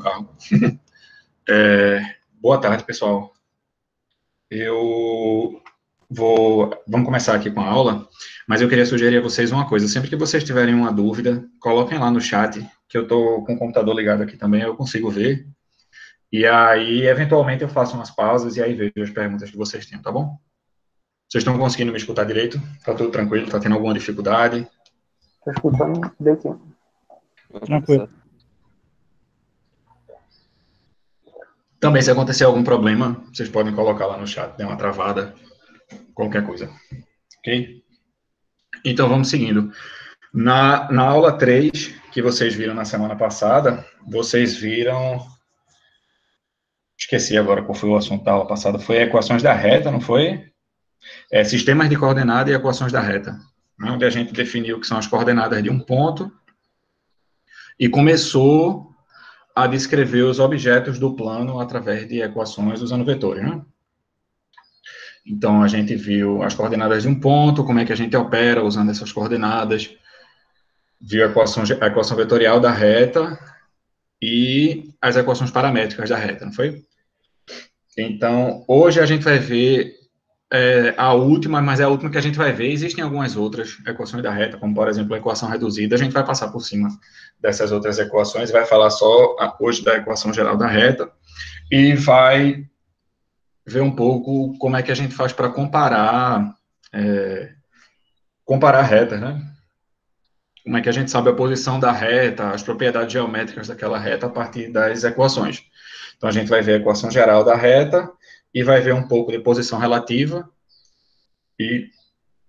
carro. Boa tarde, pessoal. Vamos começar aqui com a aula, mas eu queria sugerir a vocês uma coisa. Sempre que vocês tiverem uma dúvida, coloquem lá no chat, que eu estou com o computador ligado aqui também, eu consigo ver. E aí, eventualmente, eu faço umas pausas e aí vejo as perguntas que vocês têm, tá bom? Vocês estão conseguindo me escutar direito? Tá tudo tranquilo? Tá tendo alguma dificuldade? Tô escutando direitinho. Tranquilo. Também, se acontecer algum problema, vocês podem colocar lá no chat, der uma travada, qualquer coisa. Ok? Então, vamos seguindo. Na aula 3, que vocês viram na semana passada, vocês viram... Esqueci agora qual foi o assunto da aula passada. Foi equações da reta, não foi? Sistemas de coordenada e equações da reta. Onde a gente definiu que são as coordenadas de um ponto e começou a descrever os objetos do plano através de equações usando vetores, né? Então, a gente viu as coordenadas de um ponto, como é que a gente opera usando essas coordenadas, viu a equação vetorial da reta e as equações paramétricas da reta, não foi? Então, hoje a gente vai ver a última, mas é a última que a gente vai ver. Existem algumas outras equações da reta, como, por exemplo, a equação reduzida. A gente vai passar por cima dessas outras equações, vai falar só hoje da equação geral da reta e vai ver um pouco como é que a gente faz para comparar retas, né? Como é que a gente sabe a posição da reta, as propriedades geométricas daquela reta a partir das equações. Então, a gente vai ver a equação geral da reta e vai ver um pouco de posição relativa e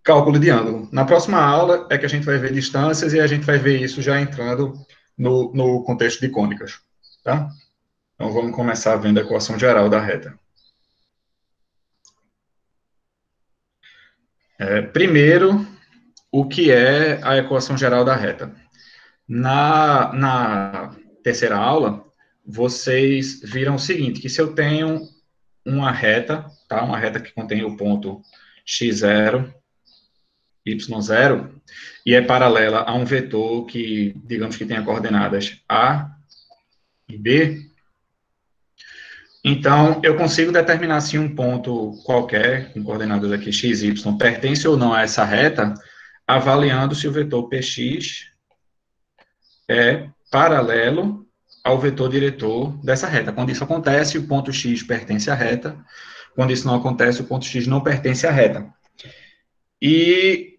cálculo de ângulo. Na próxima aula é que a gente vai ver distâncias e a gente vai ver isso já entrando no contexto de cônicas, tá? Então, vamos começar vendo a equação geral da reta. Primeiro, o que é a equação geral da reta? Na terceira aula, vocês viram o seguinte, que se eu tenho uma reta, tá? Uma reta que contém o ponto x0, y0, e é paralela a um vetor que, digamos que tenha coordenadas A e B, então, eu consigo determinar se um ponto qualquer, com coordenadas aqui x, y, pertence ou não a essa reta, avaliando se o vetor px é paralelo ao vetor diretor dessa reta. Quando isso acontece, o ponto x pertence à reta. Quando isso não acontece, o ponto x não pertence à reta. E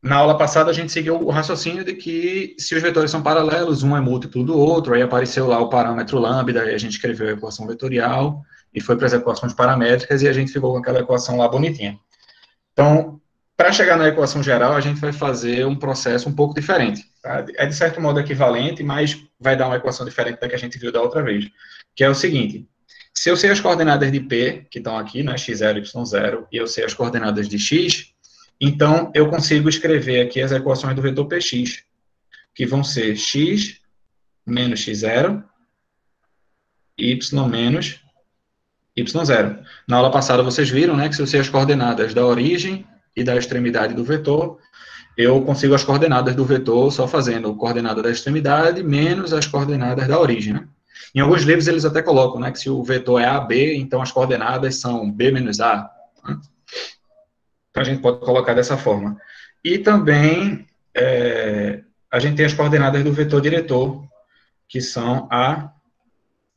na aula passada a gente seguiu o raciocínio de que se os vetores são paralelos, um é múltiplo do outro, aí apareceu lá o parâmetro lambda, e a gente escreveu a equação vetorial, e foi para as equações paramétricas, e a gente ficou com aquela equação lá bonitinha. Então, para chegar na equação geral, a gente vai fazer um processo um pouco diferente. Tá? É, de certo modo, equivalente, mas vai dar uma equação diferente da que a gente viu da outra vez. Que é o seguinte, se eu sei as coordenadas de P, que estão aqui, né, x0, y0, e eu sei as coordenadas de x, então eu consigo escrever aqui as equações do vetor px, que vão ser x menos x0, y menos y0. Na aula passada vocês viram, né, que se eu sei as coordenadas da origem e da extremidade do vetor, eu consigo as coordenadas do vetor só fazendo coordenada da extremidade menos as coordenadas da origem, né? Em alguns livros eles até colocam, né, que se o vetor é AB, então as coordenadas são B menos A. Né? Então a gente pode colocar dessa forma. E também a gente tem as coordenadas do vetor diretor, que são A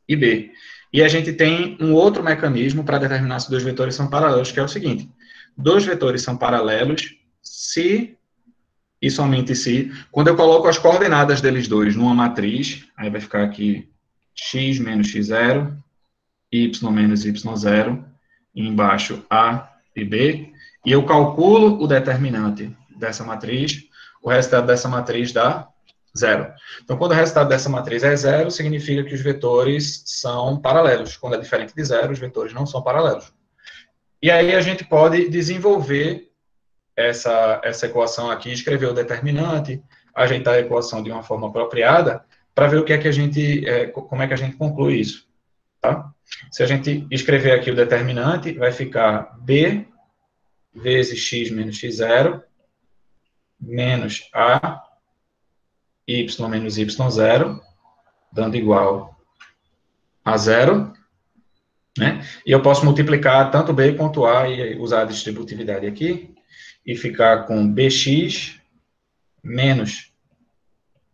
e B. E a gente tem um outro mecanismo para determinar se dois vetores são paralelos, que é o seguinte: dois vetores são paralelos se e somente se, quando eu coloco as coordenadas deles dois numa matriz, aí vai ficar aqui x menos x0, y menos y0, e embaixo A e B, e eu calculo o determinante dessa matriz, o resultado dessa matriz dá zero. Então, quando o resultado dessa matriz é zero, significa que os vetores são paralelos. Quando é diferente de zero, os vetores não são paralelos. E aí a gente pode desenvolver essa equação aqui, escrever o determinante, ajeitar a equação de uma forma apropriada, para ver o que é que a gente, como é que a gente conclui isso. Tá? Se a gente escrever aqui o determinante, vai ficar B vezes x menos x0, menos A, y menos y0, dando igual a 0, né? E eu posso multiplicar tanto B quanto A e usar a distributividade aqui, e ficar com BX menos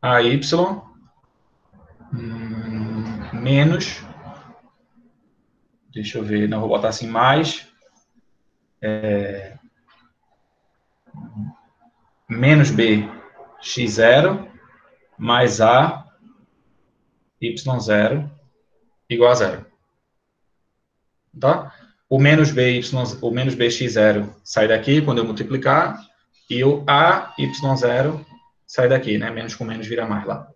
AY menos, deixa eu ver, não vou botar assim, mais, menos B x0 mais A y0 igual a 0. Tá? O menos bx0 sai daqui quando eu multiplicar, e o AY0 sai daqui, né? Menos com menos vira mais lá.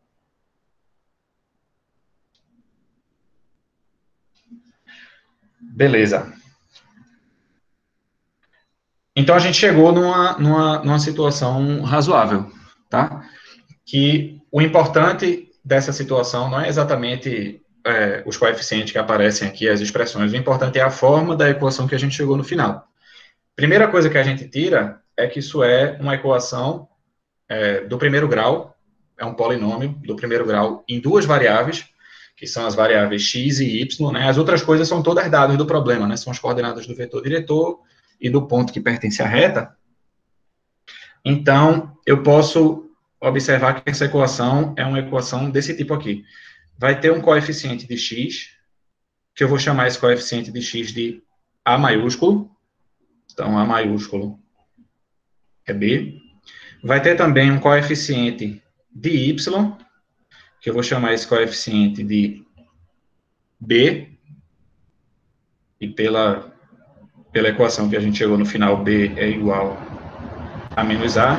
Beleza. Então, a gente chegou numa situação razoável, tá? Que o importante dessa situação não é exatamente os coeficientes que aparecem aqui, as expressões. O importante é a forma da equação que a gente chegou no final. Primeira coisa que a gente tira é que isso é uma equação do primeiro grau, é um polinômio do primeiro grau em duas variáveis, que são as variáveis x e y, né? As outras coisas são todas dadas do problema, né? São as coordenadas do vetor diretor e do ponto que pertence à reta. Então, eu posso observar que essa equação é uma equação desse tipo aqui. Vai ter um coeficiente de x, que eu vou chamar esse coeficiente de x de A maiúsculo. Então, A maiúsculo é B. Vai ter também um coeficiente de y, que eu vou chamar esse coeficiente de B. E pela equação que a gente chegou no final, B é igual a menos A.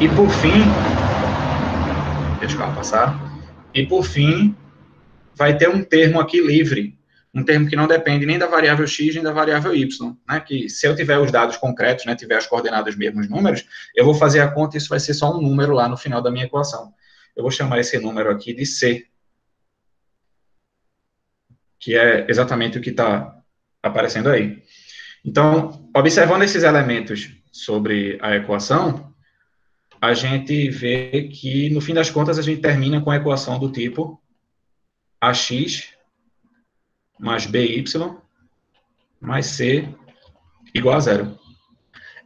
E por fim, deixa eu passar. E por fim, vai ter um termo aqui livre, um termo que não depende nem da variável x nem da variável y, né? Que se eu tiver os dados concretos, né, tiver as coordenadas mesmos números, eu vou fazer a conta e isso vai ser só um número lá no final da minha equação. Eu vou chamar esse número aqui de C, que é exatamente o que está aparecendo aí. Então, observando esses elementos sobre a equação, a gente vê que, no fim das contas, a gente termina com a equação do tipo AX mais BY mais C igual a 0.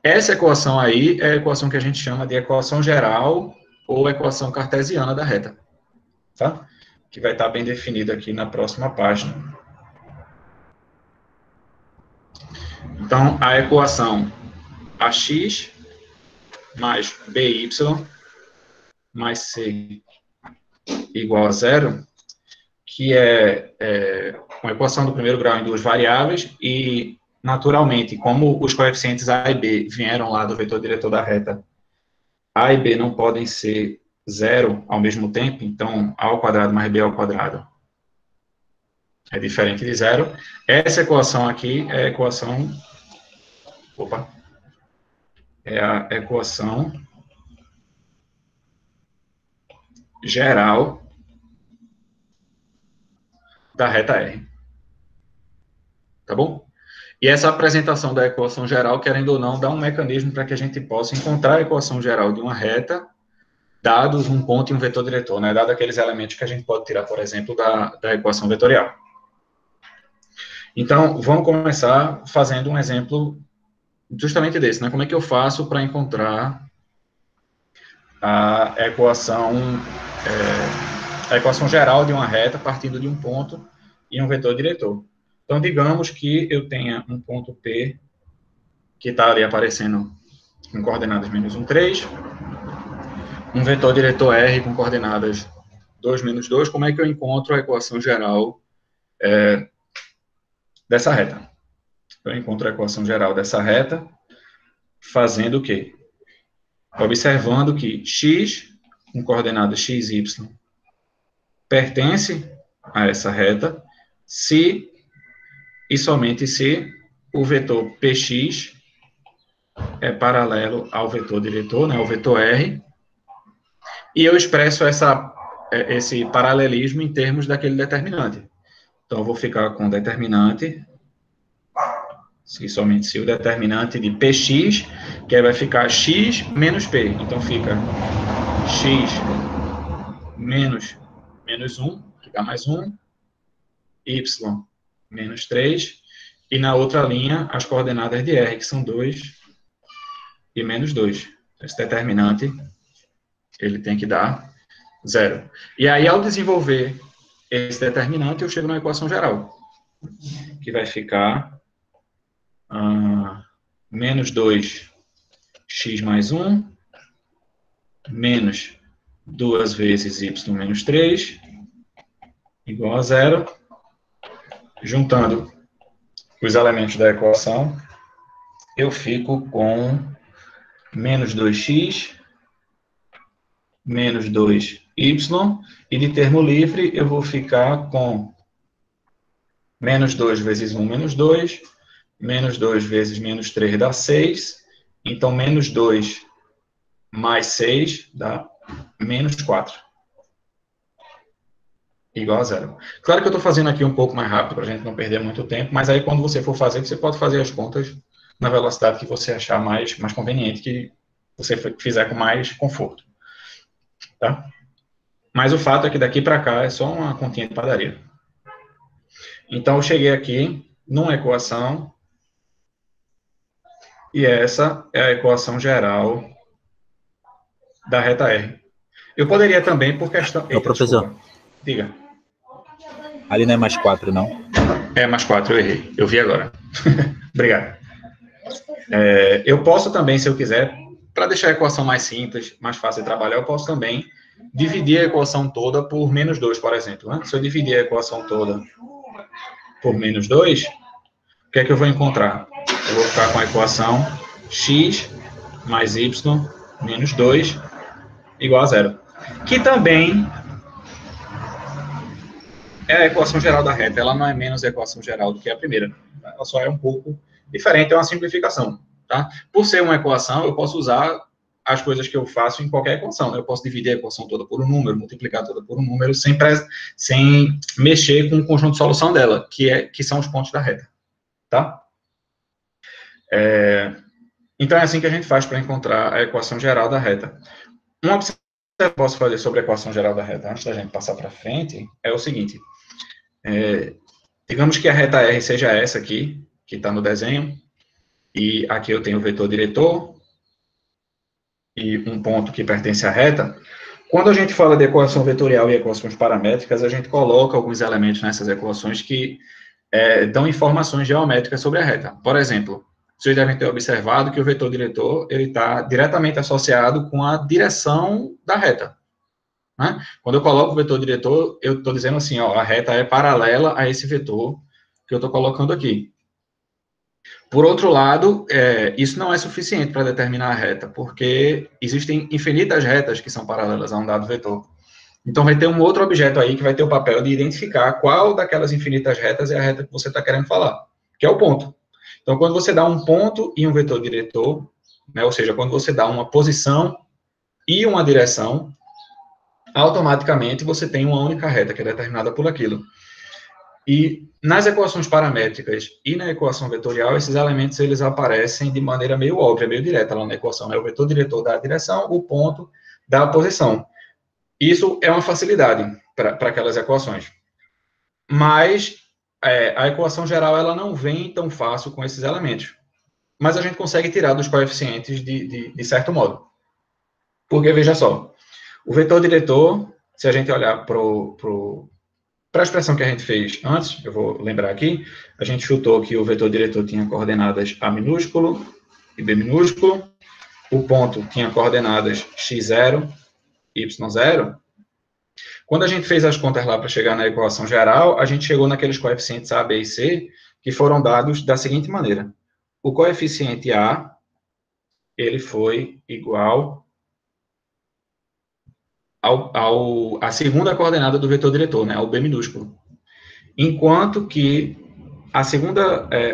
Essa equação aí é a equação que a gente chama de equação geral ou equação cartesiana da reta, tá? Que vai estar bem definida aqui na próxima página. Então, a equação AX mais BY mais C igual a 0, que é uma equação do primeiro grau em duas variáveis, e, naturalmente, como os coeficientes A e B vieram lá do vetor diretor da reta, A e B não podem ser 0 ao mesmo tempo, então A ao quadrado mais B ao quadrado é diferente de 0. Essa equação aqui é a equação... é a equação geral da reta R. Tá bom? E essa apresentação da equação geral, querendo ou não, dá um mecanismo para que a gente possa encontrar a equação geral de uma reta, dados um ponto e um vetor diretor, né? Dado aqueles elementos que a gente pode tirar, por exemplo, da equação vetorial. Então, vamos começar fazendo um exemplo justamente desse, né? Como é que eu faço para encontrar a equação geral de uma reta partindo de um ponto e um vetor diretor? Então, digamos que eu tenha um ponto P que está ali aparecendo com coordenadas menos 1, 3, um vetor diretor R com coordenadas 2, menos 2. Como é que eu encontro a equação geral dessa reta? Eu encontro a equação geral dessa reta fazendo o quê? Observando que x, com coordenadas x, y, pertence a essa reta, se e somente se o vetor px é paralelo ao vetor diretor, né, ao vetor R, e eu expresso esse paralelismo em termos daquele determinante. Então, eu vou ficar com o determinante, se somente se o determinante de px, que aí vai ficar x menos p. Então, fica x menos 1, multiplicar mais 1, y menos 3, e na outra linha, as coordenadas de R, que são 2 e menos 2. Esse determinante, ele tem que dar 0. E aí, ao desenvolver esse determinante, eu chego na equação geral, que vai ficar menos 2x mais 1, menos 2 vezes y menos 3, igual a 0. Juntando os elementos da equação, eu fico com menos 2x, menos 2y, e de termo livre eu vou ficar com menos 2 vezes 1, menos 2, menos 2 vezes menos 3 dá 6, então menos 2 mais 6 dá menos 4. Igual a 0. Claro que eu estou fazendo aqui um pouco mais rápido, para a gente não perder muito tempo, mas aí quando você for fazer, você pode fazer as contas na velocidade que você achar mais conveniente, que você fizer com mais conforto. Tá? Mas o fato é que daqui para cá é só uma continha de padaria. Então, eu cheguei aqui numa equação, e essa é a equação geral da reta R. Eu poderia também, por questão... Eita, professor. Desculpa. Diga. Ali não é mais 4, não? É mais 4, eu errei. Eu vi agora. Obrigado. Eu posso também, se eu quiser, para deixar a equação mais simples, mais fácil de trabalhar, eu posso também dividir a equação toda por menos 2, por exemplo. Né? Se eu dividir a equação toda por menos 2, o que é que eu vou encontrar? Eu vou ficar com a equação x mais y menos 2 igual a 0. Que também é a equação geral da reta. Ela não é menos a equação geral do que a primeira. Ela só é um pouco diferente, é uma simplificação. Tá? Por ser uma equação, eu posso usar as coisas que eu faço em qualquer equação. Eu posso dividir a equação toda por um número, multiplicar toda por um número, sem mexer com o conjunto de solução dela, que são os pontos da reta. Tá? Então, é assim que a gente faz para encontrar a equação geral da reta. Uma observação que eu posso fazer sobre a equação geral da reta, antes da gente passar para frente, é o seguinte. Digamos que a reta R seja essa aqui, que está no desenho, e aqui eu tenho o vetor diretor, e um ponto que pertence à reta. Quando a gente fala de equação vetorial e equações paramétricas, a gente coloca alguns elementos nessas equações que dão informações geométricas sobre a reta. Por exemplo, vocês devem ter observado que o vetor diretor ele está diretamente associado com a direção da reta. Né? Quando eu coloco o vetor diretor, eu estou dizendo assim, ó, a reta é paralela a esse vetor que eu estou colocando aqui. Por outro lado, isso não é suficiente para determinar a reta, porque existem infinitas retas que são paralelas a um dado vetor. Então, vai ter um outro objeto aí que vai ter o papel de identificar qual daquelas infinitas retas é a reta que você está querendo falar, que é o ponto. Então, quando você dá um ponto e um vetor diretor, né, ou seja, quando você dá uma posição e uma direção, automaticamente você tem uma única reta que é determinada por aquilo. E nas equações paramétricas e na equação vetorial, esses elementos eles aparecem de maneira meio óbvia, meio direta lá na equação. Né? O vetor diretor dá a direção, o ponto dá a posição. Isso é uma facilidade para aquelas equações. Mas a equação geral ela não vem tão fácil com esses elementos. Mas a gente consegue tirar dos coeficientes de certo modo. Porque, veja só, o vetor diretor, se a gente olhar para a expressão que a gente fez antes, eu vou lembrar aqui, a gente chutou que o vetor diretor tinha coordenadas A minúsculo e B minúsculo, o ponto tinha coordenadas x0, y0. Quando a gente fez as contas lá para chegar na equação geral, a gente chegou naqueles coeficientes A, B e C, que foram dados da seguinte maneira. O coeficiente A, ele foi igual a segunda coordenada do vetor diretor, né, ao B minúsculo. Enquanto que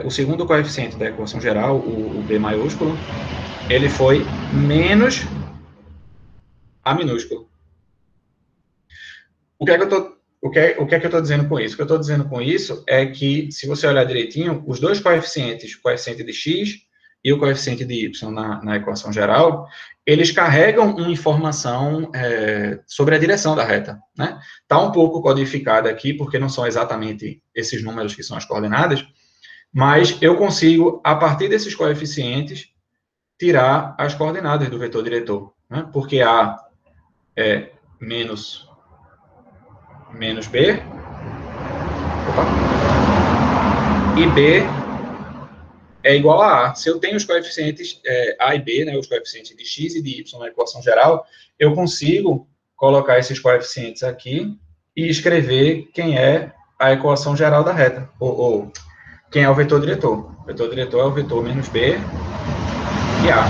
o segundo coeficiente da equação geral, o B maiúsculo, ele foi menos A minúsculo. O que é que eu estou dizendo com isso? O que eu estou dizendo com isso é que, se você olhar direitinho, os dois coeficientes, o coeficiente de x e o coeficiente de y na equação geral, eles carregam uma informação sobre a direção da reta, né? Está um pouco codificada aqui, porque não são exatamente esses números que são as coordenadas, mas eu consigo, a partir desses coeficientes, tirar as coordenadas do vetor diretor, né? Porque A é menos B, e B é igual a A. Se eu tenho os coeficientes A e B, né, os coeficientes de x e de y na equação geral, eu consigo colocar esses coeficientes aqui e escrever quem é a equação geral da reta, ou quem é o vetor diretor. O vetor diretor é o vetor menos B e A.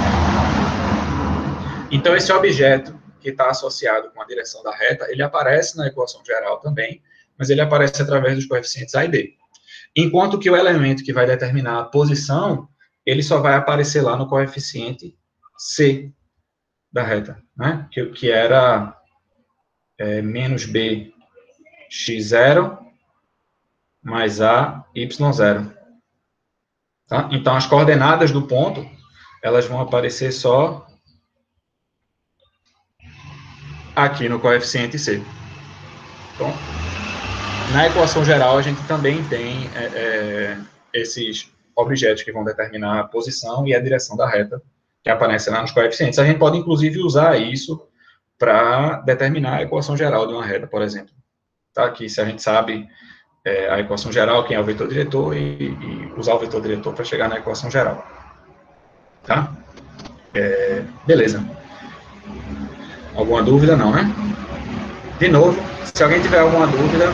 Então, esse objeto que está associado com a direção da reta, ele aparece na equação geral também, mas ele aparece através dos coeficientes A e B. Enquanto que o elemento que vai determinar a posição, ele só vai aparecer lá no coeficiente C da reta, né? Que era menos B x0 mais A y0. Tá? Então, as coordenadas do ponto, elas vão aparecer só aqui no coeficiente C. Então, na equação geral, a gente também tem esses objetos que vão determinar a posição e a direção da reta, que aparecem lá nos coeficientes. A gente pode, inclusive, usar isso para determinar a equação geral de uma reta, por exemplo. Tá? Que se a gente sabe a equação geral, quem é o vetor diretor, e usar o vetor diretor para chegar na equação geral. Tá? Beleza. Alguma dúvida? Não, né? De novo, se alguém tiver alguma dúvida...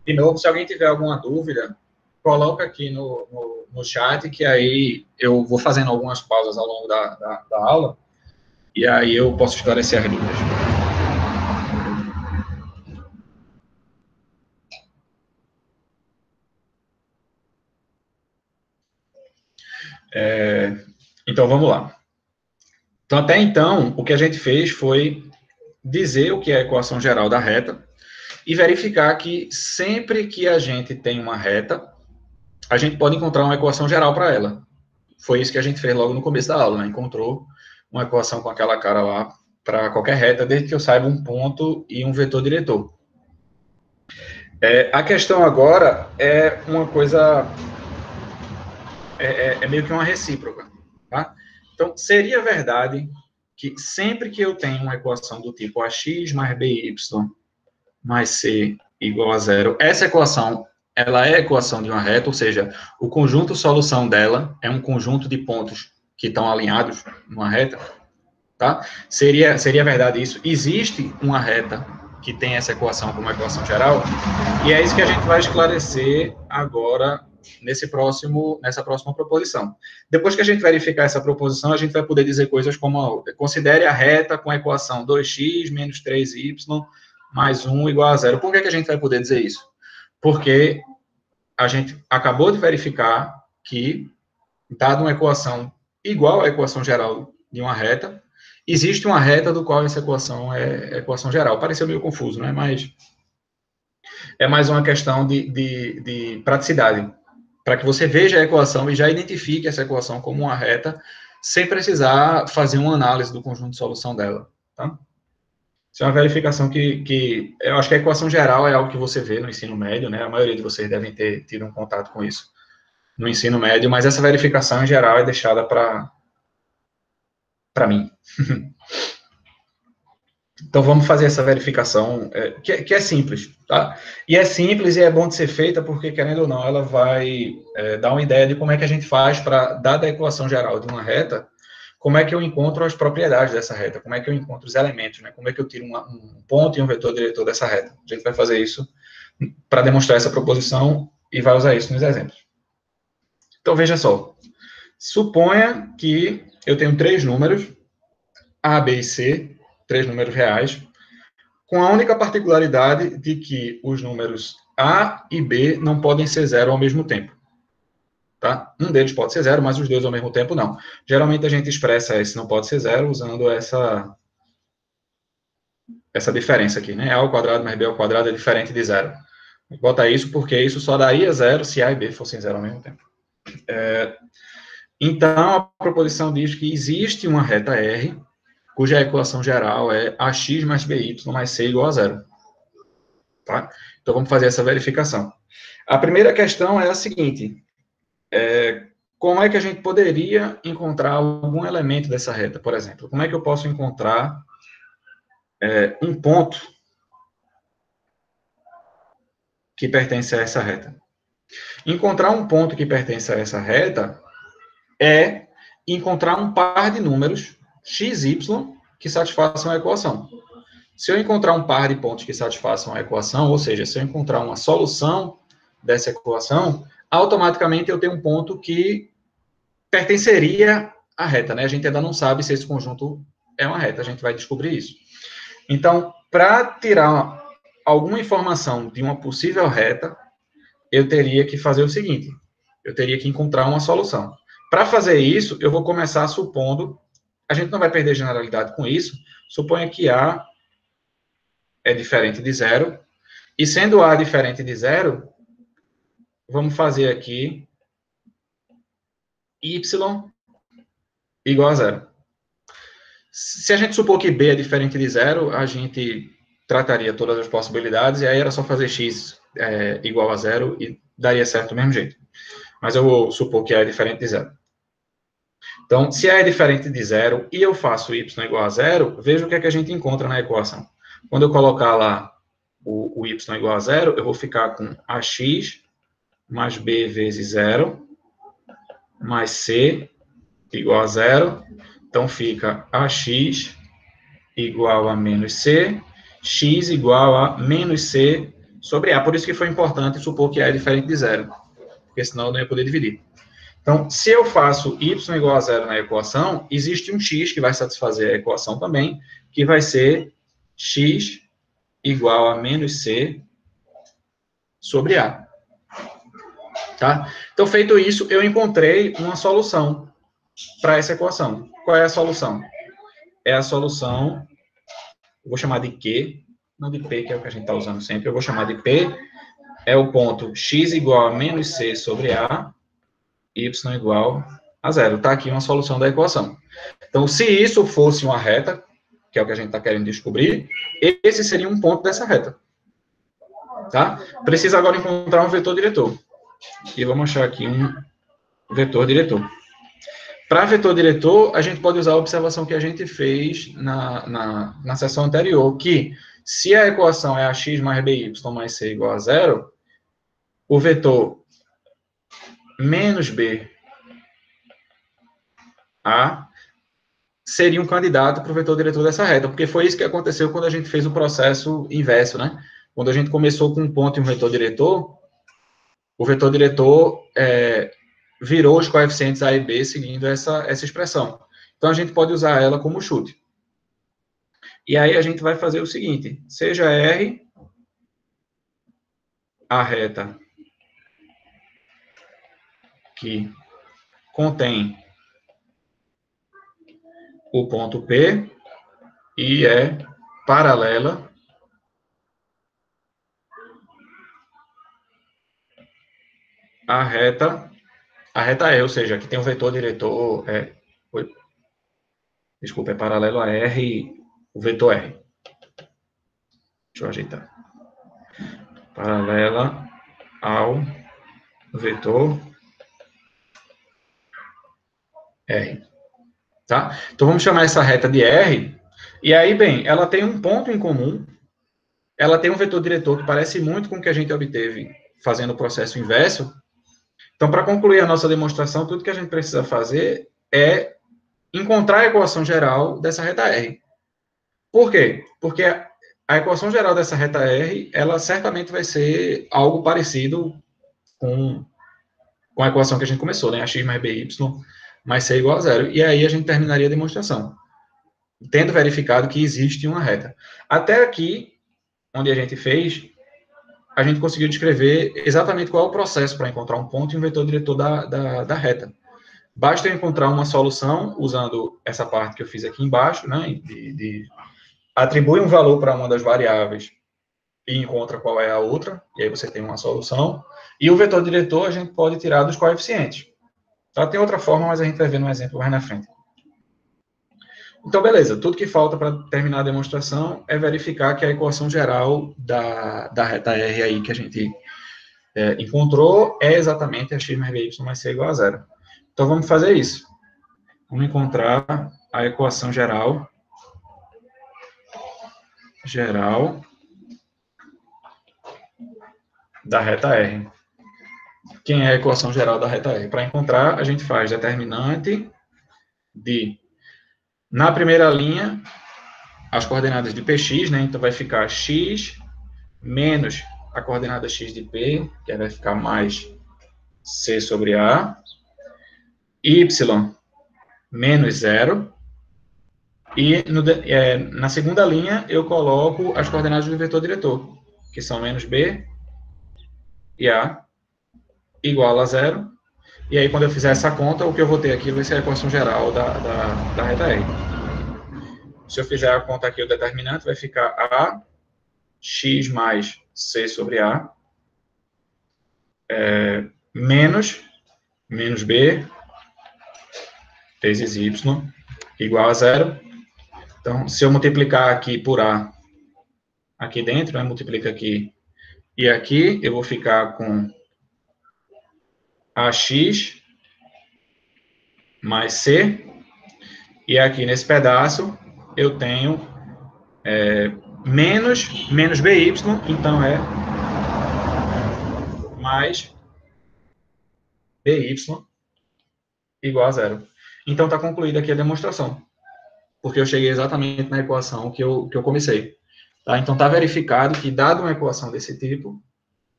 De novo, se alguém tiver alguma dúvida, coloca aqui no chat, que aí eu vou fazendo algumas pausas ao longo da aula, e aí eu posso esclarecer as dúvidas. Então, vamos lá. Então, até então, o que a gente fez foi dizer o que é a equação geral da reta, e verificar que sempre que a gente tem uma reta, a gente pode encontrar uma equação geral para ela. Foi isso que a gente fez logo no começo da aula, né? Encontrou uma equação com aquela cara lá para qualquer reta, desde que eu saiba um ponto e um vetor diretor. A questão agora é uma coisa... É meio que uma recíproca, tá? Então, seria verdade que sempre que eu tenho uma equação do tipo ax mais by mais c igual a zero, essa equação, ela é a equação de uma reta, ou seja, o conjunto solução dela é um conjunto de pontos que estão alinhados numa reta, tá? Seria verdade isso? Existe uma reta que tem essa equação como equação geral, e é isso que a gente vai esclarecer agora nessa próxima proposição. Depois que a gente verificar essa proposição, a gente vai poder dizer coisas como, considere a reta com a equação 2x menos 3y mais 1 igual a zero. Por que a gente vai poder dizer isso? Porque a gente acabou de verificar que, dada uma equação igual à equação geral de uma reta, existe uma reta do qual essa equação é equação geral. Pareceu meio confuso, né? Mas é mais uma questão de praticidade, para que você veja a equação e já identifique essa equação como uma reta, sem precisar fazer uma análise do conjunto de solução dela, tá? Isso é uma verificação que eu acho que a equação geral é algo que você vê no ensino médio, né? A maioria de vocês devem ter tido um contato com isso no ensino médio, mas essa verificação, em geral, é deixada para mim. Então, vamos fazer essa verificação, que é simples, tá? E é simples e é bom de ser feita, porque, querendo ou não, ela vai dar uma ideia de como é que a gente faz para, dada a equação geral de uma reta, como é que eu encontro as propriedades dessa reta, como é que eu encontro os elementos, né? Como é que eu tiro um ponto e um vetor diretor dessa reta. A gente vai fazer isso para demonstrar essa proposição e vai usar isso nos exemplos. Então, veja só. Suponha que eu tenho 3 números, A, B e C, 3 números reais, com a única particularidade de que os números A e B não podem ser zero ao mesmo tempo. Tá? Um deles pode ser zero, mas os dois ao mesmo tempo não. Geralmente a gente expressa esse não pode ser zero usando essa diferença aqui, né? A ao quadrado mais B ao quadrado é diferente de zero. Bota isso porque isso só daria zero se A e B fossem zero ao mesmo tempo. Então, a proposição diz que existe uma reta R, cuja equação geral é ax mais by mais c igual a zero. Tá? Então, vamos fazer essa verificação. A primeira questão é a seguinte: como é que a gente poderia encontrar algum elemento dessa reta, por exemplo? Como é que eu posso encontrar um ponto que pertence a essa reta? Encontrar um ponto que pertence a essa reta é encontrar um par de números x, y que satisfaçam a equação. Se eu encontrar um par de pontos que satisfaçam a equação, ou seja, se eu encontrar uma solução dessa equação, automaticamente eu tenho um ponto que pertenceria à reta, né? A gente ainda não sabe se esse conjunto é uma reta, a gente vai descobrir isso. Então, para tirar alguma informação de uma possível reta, eu teria que fazer o seguinte: eu teria que encontrar uma solução. Para fazer isso, eu vou começar supondo, a gente não vai perder generalidade com isso, suponha que A é diferente de zero, e sendo A diferente de zero, vamos fazer aqui y igual a zero. Se a gente supor que B é diferente de zero, a gente trataria todas as possibilidades, e aí era só fazer x igual a zero, e daria certo do mesmo jeito. Mas eu vou supor que A é diferente de zero. Então, se A é diferente de zero e eu faço y igual a zero, veja o que é que a gente encontra na equação. Quando eu colocar lá o y igual a zero, eu vou ficar com ax mais b vezes zero, mais c igual a zero. Então, fica ax igual a menos c, x igual a menos c sobre A. Por isso que foi importante supor que A é diferente de zero, porque senão eu não ia poder dividir. Então, se eu faço y igual a zero na equação, existe um x que vai satisfazer a equação também, que vai ser x igual a menos c sobre A. Tá? Então, feito isso, eu encontrei uma solução para essa equação. Qual é a solução? É a solução, eu vou chamar de Q, não de P, que é o que a gente está usando sempre, eu vou chamar de P, é o ponto x igual a menos c sobre A, y igual a zero. Está aqui uma solução da equação. Então, se isso fosse uma reta, que é o que a gente está querendo descobrir, esse seria um ponto dessa reta. Tá? Precisa agora encontrar um vetor diretor. E vamos achar aqui um vetor diretor. Para vetor diretor, a gente pode usar a observação que a gente fez na sessão anterior, que se a equação é ax mais by mais c igual a zero, o vetor menos b a seria um candidato para o vetor diretor dessa reta, porque foi isso que aconteceu quando a gente fez o processo inverso, né? Quando a gente começou com um ponto e um vetor diretor, o vetor diretor virou os coeficientes A e B seguindo essa expressão. Então, a gente pode usar ela como chute. E aí, a gente vai fazer o seguinte: seja R a reta que contém o ponto P e é paralela à reta E, ou seja, aqui tem um vetor diretor, desculpa, é paralelo a R, o vetor R. Deixa eu ajeitar. Paralela ao vetor R. Tá? Então, vamos chamar essa reta de R, e aí, bem, ela tem um ponto em comum, ela tem um vetor diretor que parece muito com o que a gente obteve fazendo o processo inverso. Então, para concluir a nossa demonstração, tudo que a gente precisa fazer é encontrar a equação geral dessa reta R. Por quê? Porque a equação geral dessa reta R, ela certamente vai ser algo parecido com a equação que a gente começou, né? Ax mais by mais c igual a zero. E aí a gente terminaria a demonstração, tendo verificado que existe uma reta. Até aqui, onde a gente fez, a gente conseguiu descrever exatamente qual é o processo para encontrar um ponto e um vetor diretor da reta. Basta eu encontrar uma solução usando essa parte que eu fiz aqui embaixo, né, de atribui um valor para uma das variáveis e encontra qual é a outra, e aí você tem uma solução. E o vetor diretor a gente pode tirar dos coeficientes. Tá? Tem outra forma, mas a gente vai ver no exemplo mais na frente. Então, beleza. Tudo que falta para terminar a demonstração é verificar que a equação geral da reta R aí que a gente encontrou é exatamente a x mais by mais c igual a zero. Então, vamos fazer isso. Vamos encontrar a equação geral da reta R. Quem é a equação geral da reta R? Para encontrar, a gente faz determinante de, na primeira linha, as coordenadas de px, né? Então, vai ficar x menos a coordenada x de p, que vai ficar mais c sobre a, y menos 0, e na segunda linha eu coloco as coordenadas do vetor diretor, que são menos b e a igual a 0, e aí quando eu fizer essa conta, o que eu vou ter aqui vai ser a equação geral da reta R. Se eu fizer a conta aqui, o determinante vai ficar a x mais c sobre a, menos b vezes y igual a 0. Então, se eu multiplicar aqui por a, aqui dentro, né, multiplica aqui e aqui, eu vou ficar com ax mais c, e aqui nesse pedaço eu tenho menos by, então é mais by igual a 0. Então, está concluída aqui a demonstração, porque eu cheguei exatamente na equação que eu comecei. Tá? Então, está verificado que, dado uma equação desse tipo,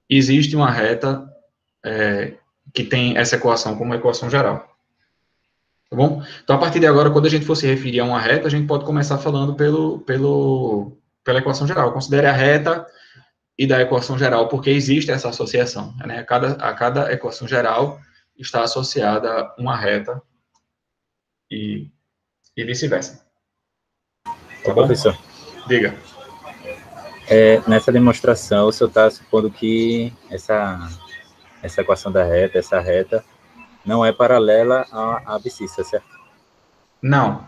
existe uma reta que tem essa equação como equação geral. Tá bom? Então, a partir de agora, quando a gente for se referir a uma reta, a gente pode começar falando pela equação geral. Considere a reta e da equação geral, porque existe essa associação. Né? A cada equação geral está associada uma reta e vice-versa. Tá bom? Professor. Diga. Nessa demonstração, o senhor está supondo que essa equação da reta, essa reta, não é paralela à abscissa, certo? Não.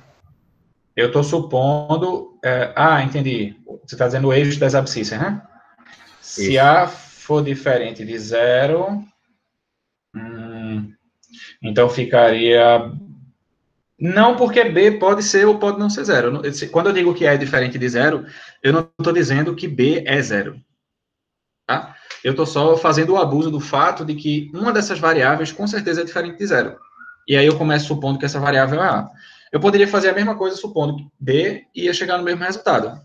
Eu estou supondo... entendi. Você está dizendo o eixo das abscissas, né? Se Isso. A for diferente de 0, então ficaria... Não, porque B pode ser ou pode não ser 0. Quando eu digo que A é diferente de 0, eu não estou dizendo que B é 0. Tá? Eu estou só fazendo o abuso do fato de que uma dessas variáveis com certeza é diferente de 0. E aí eu começo supondo que essa variável é A. Eu poderia fazer a mesma coisa supondo que B ia chegar no mesmo resultado.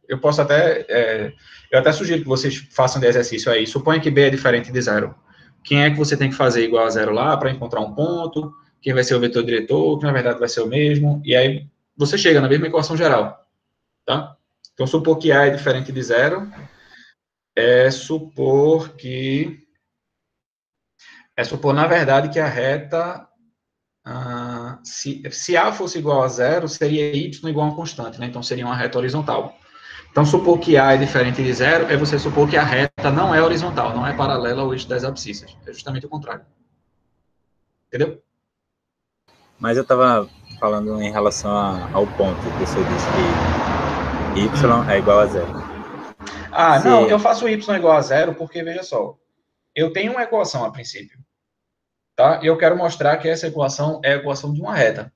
Eu posso até... eu até sugiro que vocês façam de exercício aí. Suponha que B é diferente de 0. Quem é que você tem que fazer igual a 0 lá para encontrar um ponto? Quem vai ser o vetor diretor, que na verdade vai ser o mesmo, e aí você chega na mesma equação geral, tá? Então, supor que A é diferente de 0, supor, na verdade, que a reta, se A fosse igual a 0, seria Y igual a uma constante, né? Então, seria uma reta horizontal. Então, supor que A é diferente de 0, é você supor que a reta não é horizontal, não é paralela ao eixo das abscissas. É justamente o contrário. Entendeu? Mas eu estava falando em relação ao ponto que você disse que y é igual a 0. Não, eu faço y igual a 0 porque, veja só, eu tenho uma equação a princípio, tá? E eu quero mostrar que essa equação é a equação de uma reta.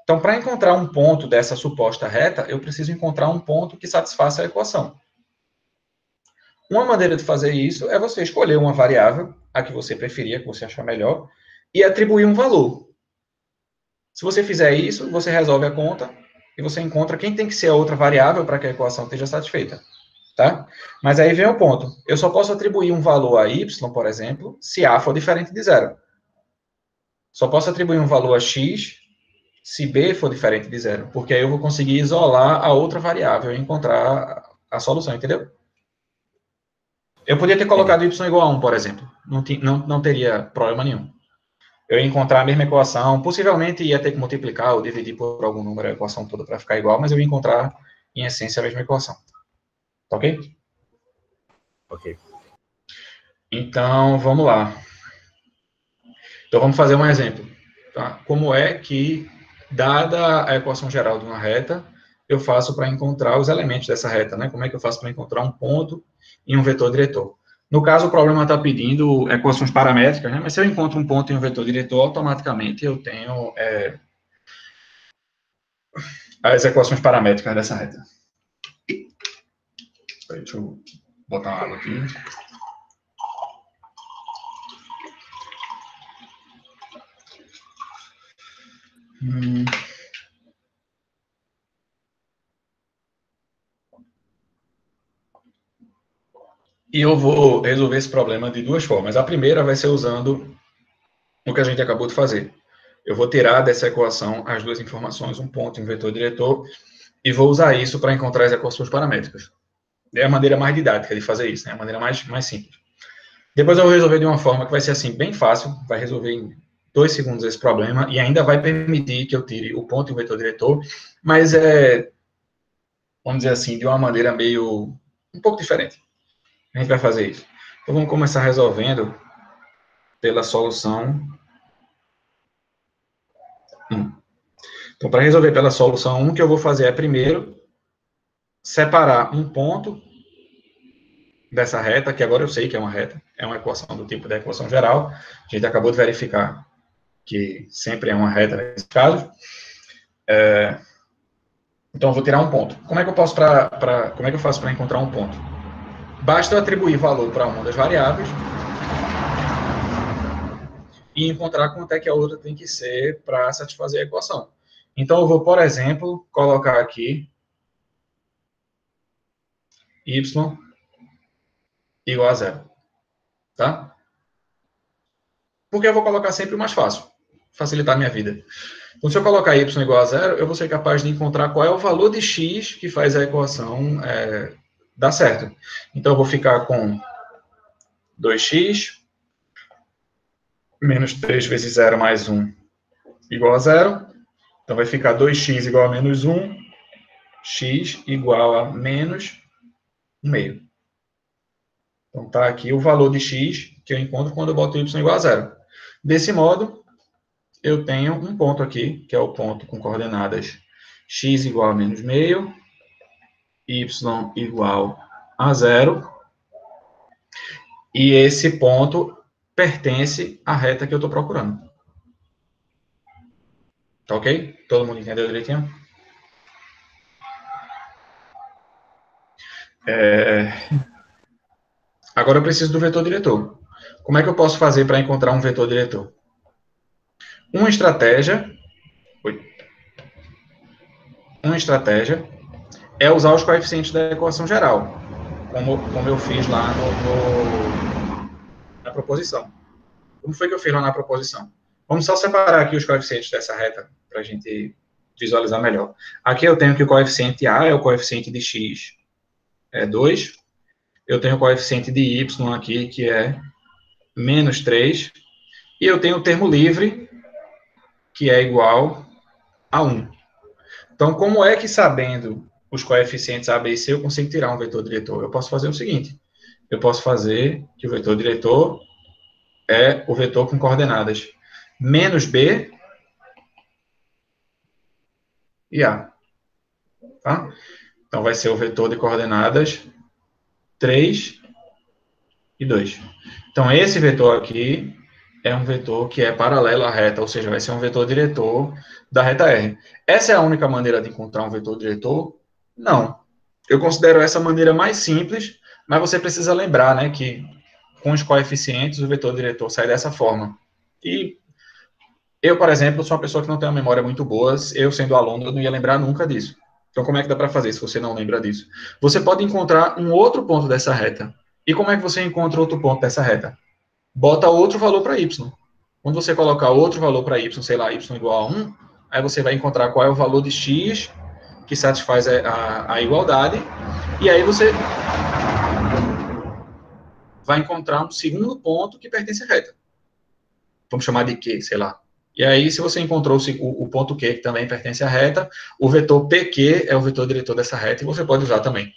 Então, para encontrar um ponto dessa suposta reta, eu preciso encontrar um ponto que satisfaça a equação. Uma maneira de fazer isso é você escolher uma variável, a que você preferir, que você achar melhor, e atribuir um valor. Se você fizer isso, você resolve a conta e você encontra quem tem que ser a outra variável para que a equação esteja satisfeita, tá? Mas aí vem o ponto. Eu só posso atribuir um valor a y, por exemplo, se A for diferente de 0. Só posso atribuir um valor a x se B for diferente de 0, porque aí eu vou conseguir isolar a outra variável e encontrar a solução, entendeu? Eu podia ter colocado y igual a 1, por exemplo. Não teria problema nenhum. eu ia encontrar a mesma equação, possivelmente ia ter que multiplicar ou dividir por algum número a equação toda para ficar igual, mas eu ia encontrar, em essência, a mesma equação. Tá ok? Ok. Então, vamos lá. Então, vamos fazer um exemplo. Tá? Como é que, dada a equação geral de uma reta, eu faço para encontrar os elementos dessa reta, né? Como é que eu faço para encontrar um ponto e um vetor diretor? No caso, o problema está pedindo equações paramétricas, né? Mas se eu encontro um ponto e um vetor diretor, automaticamente eu tenho as equações paramétricas dessa reta. Deixa eu botar uma água aqui. E eu vou resolver esse problema de duas formas. A primeira vai ser usando o que a gente acabou de fazer. Eu vou tirar dessa equação as duas informações, um ponto e um vetor diretor, e vou usar isso para encontrar as equações paramétricas. É a maneira mais didática de fazer isso, né? A maneira mais simples. Depois eu vou resolver de uma forma que vai ser assim, bem fácil, vai resolver em 2 segundos esse problema, e ainda vai permitir que eu tire o ponto e o vetor diretor, mas vamos dizer assim, de uma maneira meio, um pouco diferente. A gente vai fazer isso. Então vamos começar resolvendo pela solução 1. Então, para resolver pela solução 1, o que eu vou fazer é, primeiro, separar um ponto dessa reta, que agora eu sei que é uma reta, é uma equação do tipo da equação geral. A gente acabou de verificar que sempre é uma reta nesse caso. Então, eu vou tirar um ponto. Como é que eu faço para encontrar um ponto? Basta eu atribuir valor para uma das variáveis e encontrar quanto é que a outra tem que ser para satisfazer a equação. Então, eu vou, por exemplo, colocar aqui y igual a zero. Tá? Porque eu vou colocar sempre o mais fácil, facilitar a minha vida. Então, se eu colocar y igual a zero, eu vou ser capaz de encontrar qual é o valor de x que faz a equação dar certo. Então, eu vou ficar com 2x menos 3 vezes 0 mais 1 igual a zero. Então, vai ficar 2x igual a menos 1, x igual a menos 1 meio. Então, está aqui o valor de x que eu encontro quando eu boto y igual a zero. Desse modo, eu tenho um ponto aqui, que é o ponto com coordenadas x igual a menos meio, y igual a zero, e esse ponto pertence à reta que eu estou procurando. Tá ok? Todo mundo entendeu direitinho? Agora eu preciso do vetor diretor. Como é que eu posso fazer para encontrar um vetor diretor? Uma estratégia é usar os coeficientes da equação geral, como eu fiz lá na proposição. Como foi que eu fiz lá na proposição? Vamos só separar aqui os coeficientes dessa reta, para a gente visualizar melhor. Aqui eu tenho que o coeficiente A é o coeficiente de x, é 2. Eu tenho o coeficiente de y aqui, que é menos 3. E eu tenho o termo livre, que é igual a 1. Então, como é que, sabendo os coeficientes A, B e C, eu consigo tirar um vetor diretor? Eu posso fazer o seguinte. Eu posso fazer que o vetor diretor é o vetor com coordenadas menos B e A. Tá? Então, vai ser o vetor de coordenadas 3 e 2. Então, esse vetor aqui é um vetor que é paralelo à reta, ou seja, vai ser um vetor diretor da reta R. Essa é a única maneira de encontrar um vetor diretor? Não. Eu considero essa maneira mais simples, mas você precisa lembrar, né, que com os coeficientes o vetor diretor sai dessa forma. E eu, por exemplo, sou uma pessoa que não tem uma memória muito boa. Eu, sendo aluno, eu não ia lembrar nunca disso. Então, como é que dá para fazer se você não lembra disso? Você pode encontrar um outro ponto dessa reta. E como é que você encontra outro ponto dessa reta? Bota outro valor para y. Quando você colocar outro valor para y, sei lá, y igual a 1, aí você vai encontrar qual é o valor de x que satisfaz a igualdade. E aí você vai encontrar um segundo ponto que pertence à reta. vamos chamar de Q, sei lá. E aí, se você encontrou o ponto Q, que também pertence à reta, o vetor PQ é o vetor diretor dessa reta, e você pode usar também.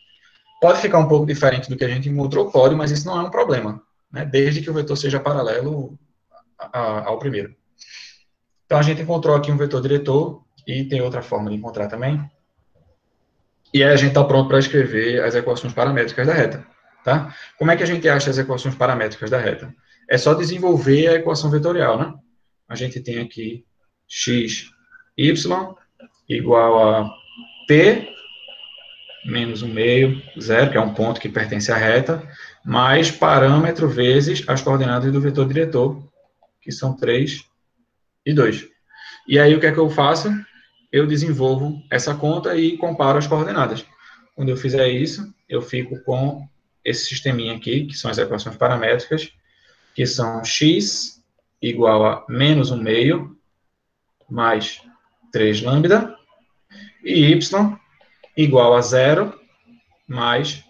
Pode ficar um pouco diferente do que a gente encontrou, pode, mas isso não é um problema, né? Desde que o vetor seja paralelo ao primeiro. Então, a gente encontrou aqui um vetor diretor, e tem outra forma de encontrar também. E aí a gente está pronto para escrever as equações paramétricas da reta, tá? Como é que a gente acha as equações paramétricas da reta? É só desenvolver a equação vetorial, né? A gente tem aqui x, y, igual a p, menos 1 meio, 0, que é um ponto que pertence à reta, mais parâmetro vezes as coordenadas do vetor diretor, que são 3 e 2. E aí, o que é que eu faço? Eu desenvolvo essa conta e comparo as coordenadas. Quando eu fizer isso, eu fico com esse sisteminha aqui, que são as equações paramétricas, que são x igual a menos 1 meio, mais 3 lambda, e y igual a 0, mais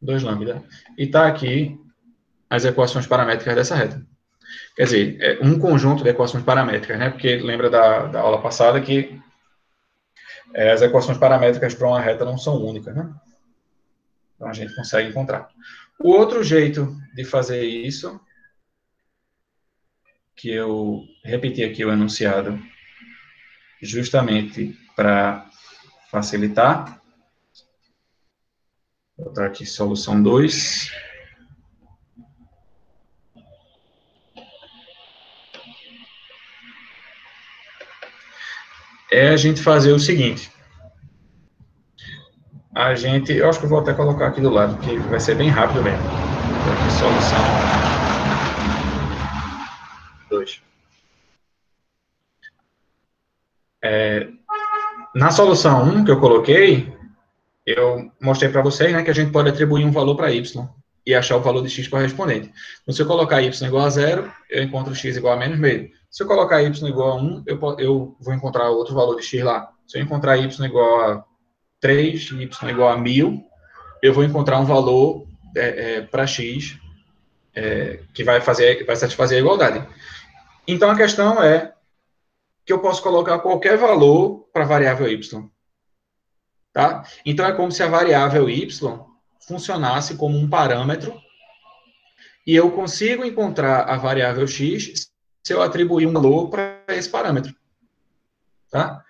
2 lambda. E está aqui as equações paramétricas dessa reta. Quer dizer, é um conjunto de equações paramétricas, né? Porque lembra da aula passada que as equações paramétricas para uma reta não são únicas, né? Então a gente consegue encontrar. O outro jeito de fazer isso, que eu repeti aqui o enunciado, justamente para facilitar. Vou botar aqui solução 2. É a gente fazer o seguinte. Eu acho que eu vou até colocar aqui do lado, porque vai ser bem rápido mesmo. Então, aqui, solução 2. Na solução 1 que eu coloquei, eu mostrei para vocês, né, que a gente pode atribuir um valor para y e achar o valor de x correspondente. Então, se eu colocar y igual a 0, eu encontro x igual a menos meio. Se eu colocar y igual a 1, eu vou encontrar outro valor de x lá. Se eu encontrar y igual a 3, y igual a 1000, eu vou encontrar um valor para x que vai satisfazer a igualdade. Então, a questão é que eu posso colocar qualquer valor para a variável y. Tá? Então, é como se a variável y funcionasse como um parâmetro e eu consigo encontrar a variável x se eu atribuir um valor para esse parâmetro. Tá?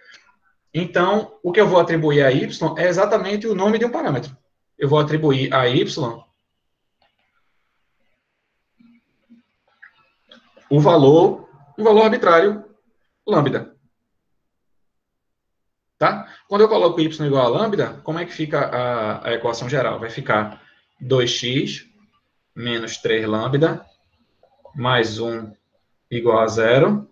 Então, o que eu vou atribuir a y é exatamente o nome de um parâmetro. Eu vou atribuir a y um valor arbitrário, lambda. Tá? Quando eu coloco y igual a lambda, como é que fica a equação geral? Vai ficar 2x menos 3 lambda mais 1 igual a 0.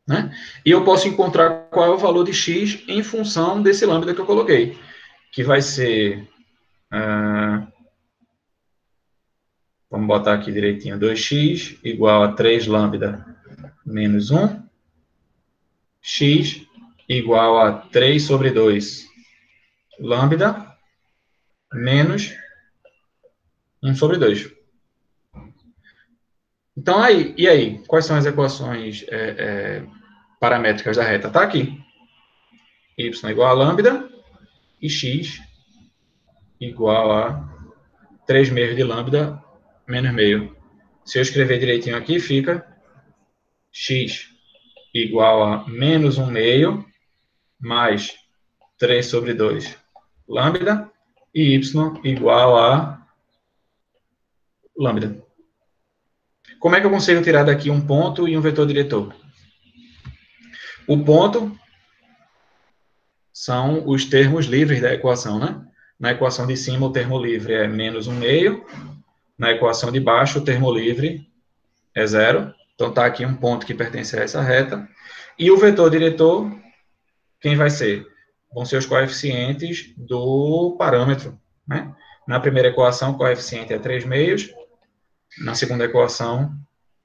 Né? E eu posso encontrar qual é o valor de x em função desse lambda que eu coloquei, que vai ser... vamos botar aqui direitinho. 2x igual a 3 lambda menos 1. X igual a 3 sobre 2 lambda menos 1 sobre 2. Então, e aí? Quais são as equações paramétricas da reta? Está aqui. Y igual a lambda e x igual a 3 meios de lambda menos meio. Se eu escrever direitinho aqui, fica x igual a menos 1 meio mais 3 sobre 2 lambda e y igual a lambda. Como é que eu consigo tirar daqui um ponto e um vetor diretor? O ponto são os termos livres da equação, né? Na equação de cima, o termo livre é menos 1 meio. Na equação de baixo, o termo livre é 0. Então, está aqui um ponto que pertence a essa reta. E o vetor diretor, quem vai ser? Vão ser os coeficientes do parâmetro, né? Na primeira equação, o coeficiente é 3 meios. Na segunda equação,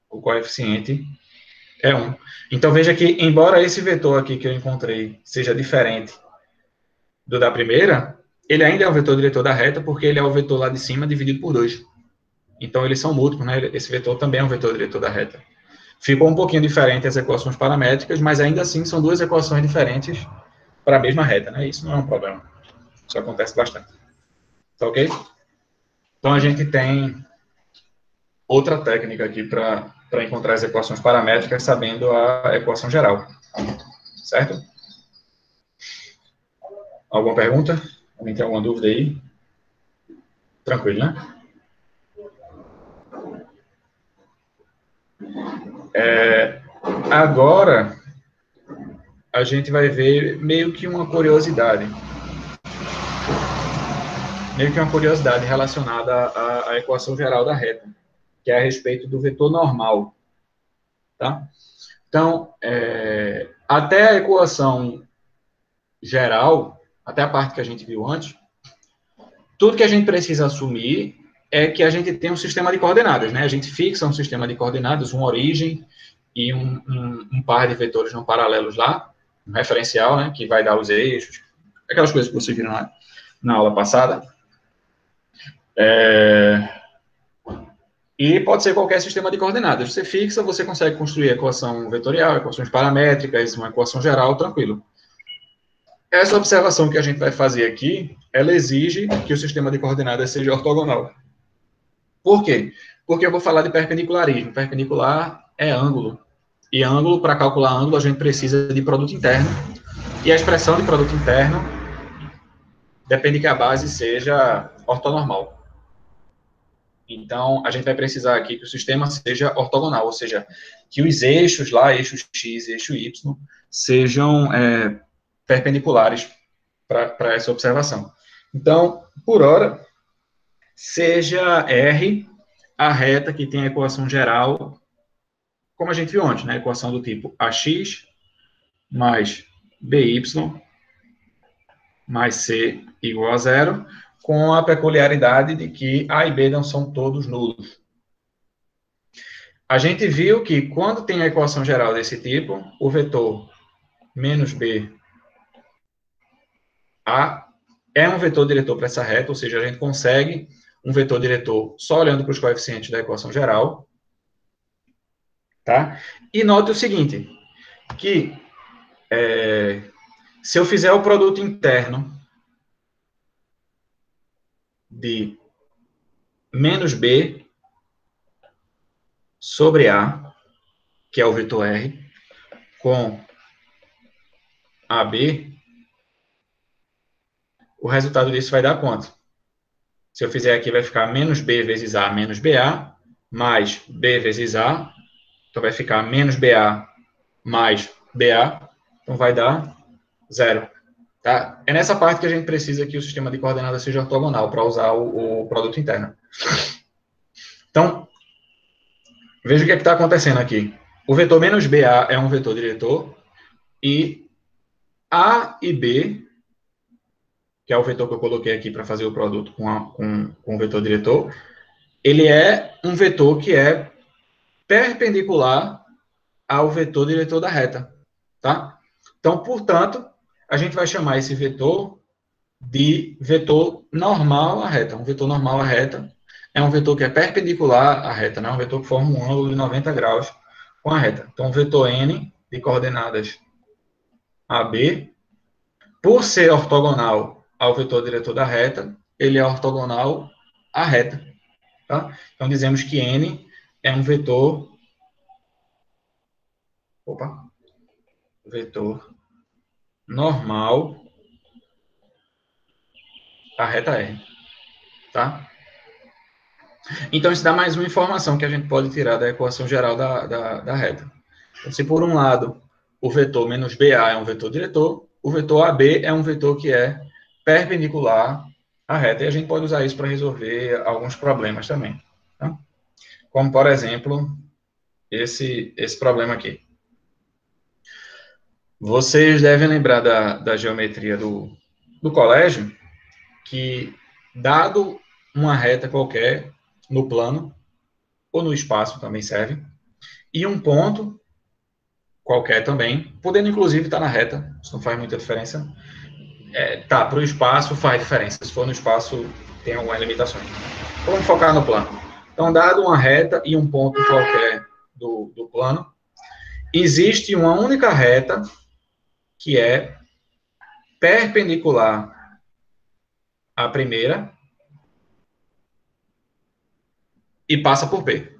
o coeficiente é 1. Então, veja que, embora esse vetor aqui que eu encontrei seja diferente da primeira, ele ainda é o vetor diretor da reta, porque ele é o vetor lá de cima dividido por 2. Então, eles são múltiplos, né? Esse vetor também é um vetor diretor da reta. Ficou um pouquinho diferente as equações paramétricas, mas ainda assim são duas equações diferentes para a mesma reta, né? Isso não é um problema. Isso acontece bastante. Tá ok? Então, a gente tem outra técnica aqui para encontrar as equações paramétricas sabendo a equação geral. Certo? Alguma pergunta? Alguém tem alguma dúvida aí? Tranquilo, né? Agora, a gente vai ver meio que uma curiosidade. Meio que uma curiosidade relacionada à equação geral da reta, que é a respeito do vetor normal. Tá? Então, até a equação geral, até a parte que a gente viu antes, tudo que a gente precisa assumir é que a gente tem um sistema de coordenadas, né? A gente fixa um sistema de coordenadas, uma origem e um par de vetores não paralelos lá, um referencial, né? Que vai dar os eixos, aquelas coisas que vocês viram na aula passada. E pode ser qualquer sistema de coordenadas. Você fixa, você consegue construir equação vetorial, equações paramétricas, uma equação geral, tranquilo. Essa observação que a gente vai fazer aqui, ela exige que o sistema de coordenadas seja ortogonal. Por quê? Porque eu vou falar de perpendicularismo. Perpendicular é ângulo. E ângulo, para calcular ângulo, a gente precisa de produto interno. E a expressão de produto interno depende que a base seja ortonormal. Então, a gente vai precisar aqui que o sistema seja ortogonal, ou seja, que os eixos lá, eixo X e eixo Y, sejam perpendiculares para essa observação. Então, por hora, seja R a reta que tem a equação geral, como a gente viu ontem, né? A equação do tipo AX mais BY mais C igual a zero, com a peculiaridade de que A e B não são todos nulos. A gente viu que quando tem a equação geral desse tipo, o vetor menos B A é um vetor diretor para essa reta, ou seja, a gente consegue um vetor diretor só olhando para os coeficientes da equação geral. Tá? E note o seguinte, que se eu fizer o produto interno de menos B sobre A, que é o vetor R, com AB, o resultado disso vai dar quanto? Se eu fizer aqui, vai ficar menos B vezes A menos BA, mais B vezes A, então vai ficar menos BA mais BA, então vai dar zero. Tá? É nessa parte que a gente precisa que o sistema de coordenadas seja ortogonal, para usar o produto interno. Então, veja o que está acontecendo aqui. O vetor menos BA é um vetor diretor, e A e B, que é o vetor que eu coloquei aqui para fazer o produto com o vetor diretor, ele é um vetor que é perpendicular ao vetor diretor da reta. Tá? Então, portanto, a gente vai chamar esse vetor de vetor normal à reta. Um vetor normal à reta é um vetor que é perpendicular à reta, né? Um vetor que forma um ângulo de 90 graus com a reta. Então, o vetor n de coordenadas AB, por ser ortogonal ao vetor diretor da reta, ele é ortogonal à reta. Tá? Então, dizemos que n é um vetor normal à reta R. Tá? Então, isso dá mais uma informação que a gente pode tirar da equação geral da reta. Então, se por um lado o vetor menos BA é um vetor diretor, o vetor AB é um vetor que é perpendicular à reta. E a gente pode usar isso para resolver alguns problemas também. Tá? Como, por exemplo, esse problema aqui. Vocês devem lembrar da geometria do colégio, que, dado uma reta qualquer no plano, ou no espaço também serve, e um ponto qualquer também, podendo inclusive estar na reta, isso não faz muita diferença. Tá, para o espaço faz diferença, se for no espaço tem algumas limitações. Vamos focar no plano. Então, dado uma reta e um ponto qualquer do plano, existe uma única reta que é perpendicular à primeira e passa por P.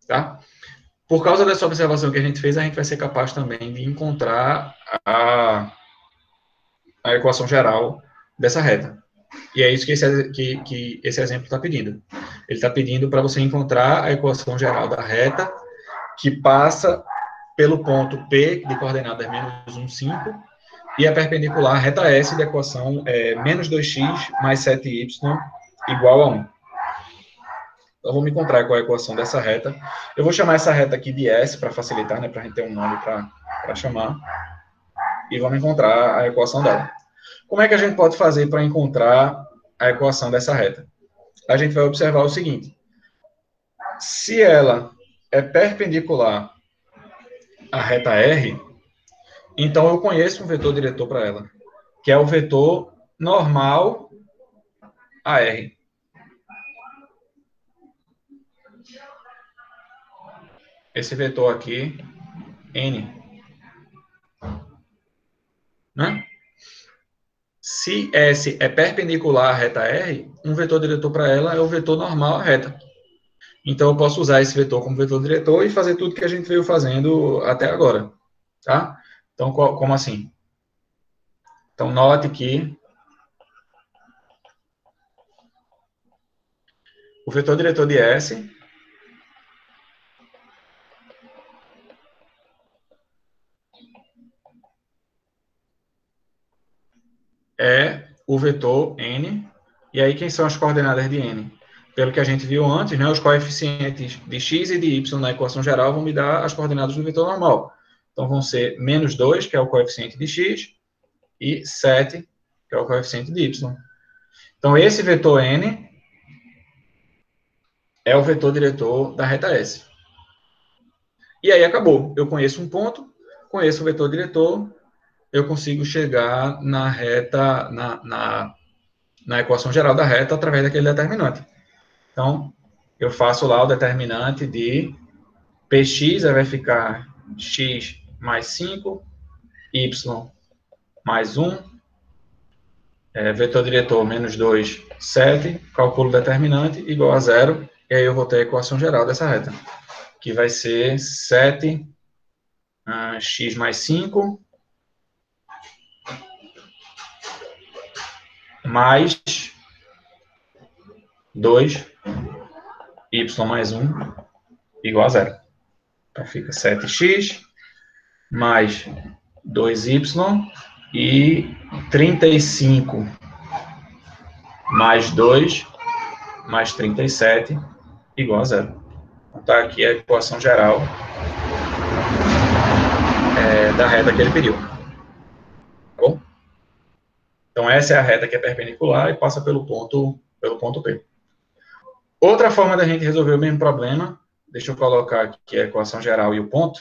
Tá? Por causa dessa observação que a gente fez, a gente vai ser capaz também de encontrar a equação geral dessa reta. E é isso que esse exemplo está pedindo. Ele está pedindo para você encontrar a equação geral da reta que passa pelo ponto P de coordenadas menos 1, 5, e a perpendicular à reta S da equação menos 2x mais 7y igual a 1. Então, vamos encontrar qual é a equação dessa reta. Eu vou chamar essa reta aqui de S, para facilitar, né, para a gente ter um nome para chamar. E vamos encontrar a equação dela. Como é que a gente pode fazer para encontrar a equação dessa reta? A gente vai observar o seguinte. Se ela é perpendicular à reta R, então eu conheço um vetor diretor para ela, que é o vetor normal a R. Esse vetor aqui, N. Né? Se S é perpendicular à reta R, um vetor diretor para ela é o vetor normal à reta. Então, eu posso usar esse vetor como vetor diretor e fazer tudo que a gente veio fazendo até agora. Tá? Então, como assim? Então, note que o vetor diretor de S é o vetor N. E aí, quem são as coordenadas de N? Pelo que a gente viu antes, né, os coeficientes de x e de y na equação geral vão me dar as coordenadas do vetor normal. Então, vão ser menos 2, que é o coeficiente de x, e 7, que é o coeficiente de y. Então, esse vetor N é o vetor diretor da reta S. E aí, acabou. Eu conheço um ponto, conheço o vetor diretor, eu consigo chegar na reta, na equação geral da reta através daquele determinante. Então, eu faço lá o determinante de Px, aí vai ficar x mais 5, y mais 1, vetor diretor menos 2, 7, calculo o determinante igual a 0, e aí eu vou ter a equação geral dessa reta, que vai ser 7 x mais 5 mais 2, y mais 1 igual a 0. Então, fica 7x mais 2y e 35 mais 2 mais 37 igual a 0. Então, está aqui a equação geral da reta que ele pediu. Tá bom? Então, essa é a reta que é perpendicular e passa pelo ponto P. Outra forma da gente resolver o mesmo problema, deixa eu colocar aqui a equação geral e o ponto,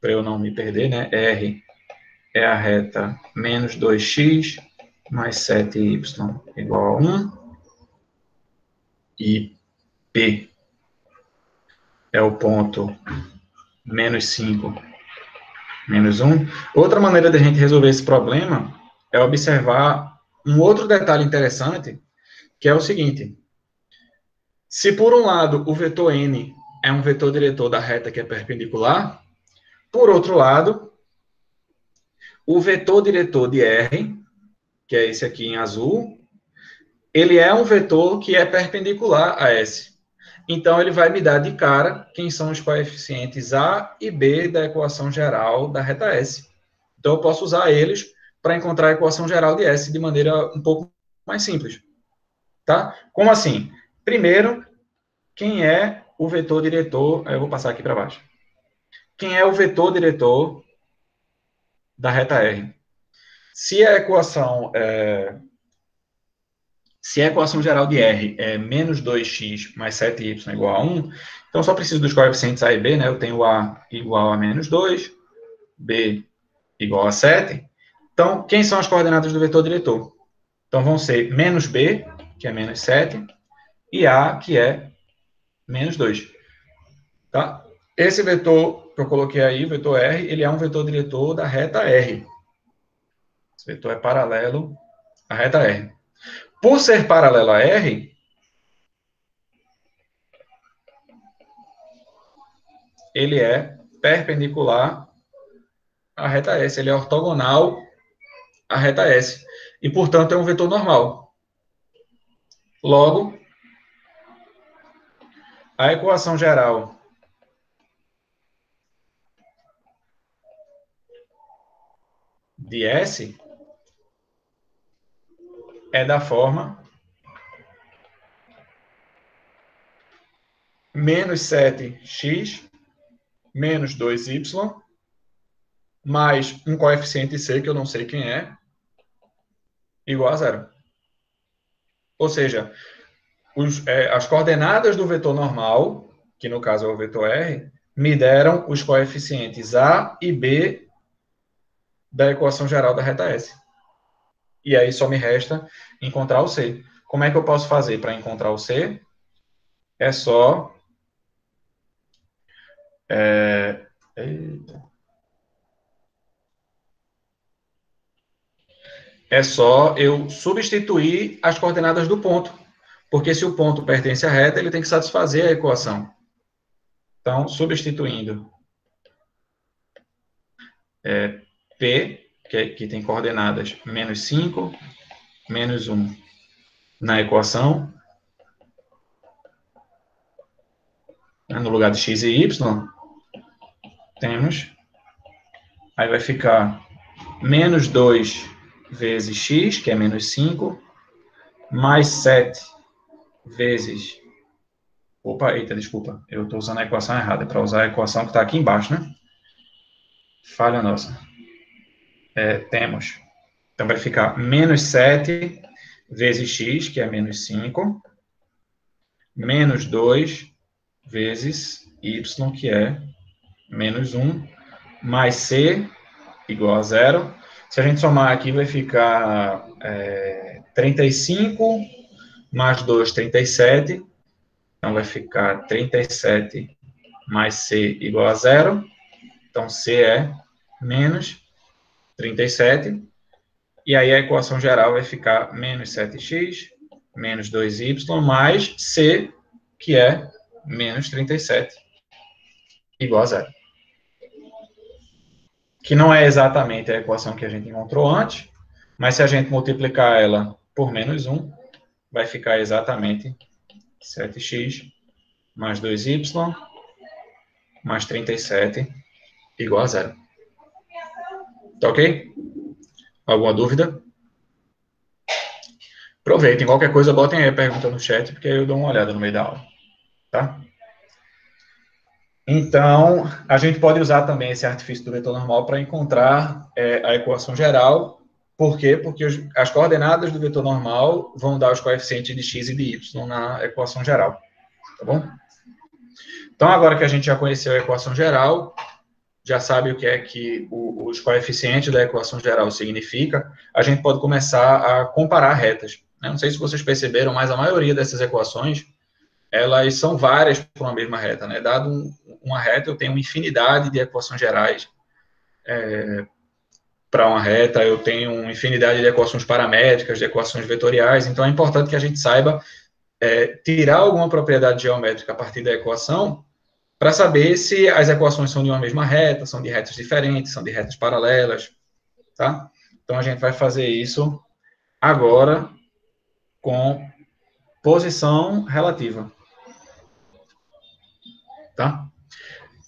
para eu não me perder, né? R é a reta menos 2x mais 7y igual a 1. E P é o ponto menos 5, menos 1. Outra maneira da gente resolver esse problema é observar um outro detalhe interessante, que é o seguinte. Se, por um lado, o vetor N é um vetor diretor da reta que é perpendicular, por outro lado, o vetor diretor de R, que é esse aqui em azul, ele é um vetor que é perpendicular a S. Então, ele vai me dar de cara quem são os coeficientes A e B da equação geral da reta S. Então, eu posso usar eles para encontrar a equação geral de S de maneira um pouco mais simples. Tá? Como assim? Primeiro, quem é o vetor diretor? Eu vou passar aqui para baixo. Quem é o vetor diretor da reta R? Se a equação geral de R é menos 2x mais 7y igual a 1, então só preciso dos coeficientes A e B, né? Eu tenho A igual a menos 2, B igual a 7. Então, quem são as coordenadas do vetor diretor? Então, vão ser menos B, que é menos 7, e A, que é menos 2. Tá? Esse vetor que eu coloquei aí, o vetor R, ele é um vetor diretor da reta R. Esse vetor é paralelo à reta R. Por ser paralelo a R, ele é perpendicular à reta S. Ele é ortogonal à reta S. E, portanto, é um vetor normal. Logo, a equação geral de S é da forma menos 7x menos 2y mais um coeficiente C, que eu não sei quem é, igual a zero. Ou seja, as coordenadas do vetor normal, que no caso é o vetor R, me deram os coeficientes A e B da equação geral da reta S. E aí só me resta encontrar o C. Como é que eu posso fazer para encontrar o C? É só... É só eu substituir as coordenadas do ponto. Porque se o ponto pertence à reta, ele tem que satisfazer a equação. Então, substituindo P, que tem coordenadas menos 5, menos 1 na equação, no lugar de x e y, temos, aí vai ficar menos 2 vezes x, que é menos 5, mais 7 vezes... Opa, eita, desculpa, eu estou usando a equação errada, é para usar a equação que está aqui embaixo, né? Falha nossa. Temos, então vai ficar menos 7 vezes x, que é menos 5, menos 2 vezes y, que é menos 1, mais c, igual a zero. Se a gente somar aqui, vai ficar 35 mais 2, 37. Então, vai ficar 37 mais c igual a zero. Então, c é menos 37. E aí, a equação geral vai ficar menos 7x, menos 2y, mais c, que é menos 37, igual a zero. Que não é exatamente a equação que a gente encontrou antes, mas se a gente multiplicar ela por menos 1, vai ficar exatamente 7x mais 2y mais 37 igual a zero. Tá ok? Alguma dúvida? Aproveitem, qualquer coisa, botem aí a pergunta no chat, porque aí eu dou uma olhada no meio da aula. Tá? Então, a gente pode usar também esse artifício do vetor normal para encontrar a equação geral. Por quê? Porque as coordenadas do vetor normal vão dar os coeficientes de x e de y na equação geral. Tá bom? Então, agora que a gente já conheceu a equação geral, já sabe o que é que os coeficientes da equação geral significa, a gente pode começar a comparar retas. Não sei se vocês perceberam, mas a maioria dessas equações, elas são várias por uma mesma reta, né? Dado uma reta, eu tenho uma infinidade de equações gerais para uma reta, eu tenho uma infinidade de equações paramétricas, de equações vetoriais, então é importante que a gente saiba tirar alguma propriedade geométrica a partir da equação para saber se as equações são de uma mesma reta, são de retas diferentes, são de retas paralelas, tá? Então, a gente vai fazer isso agora com posição relativa, tá?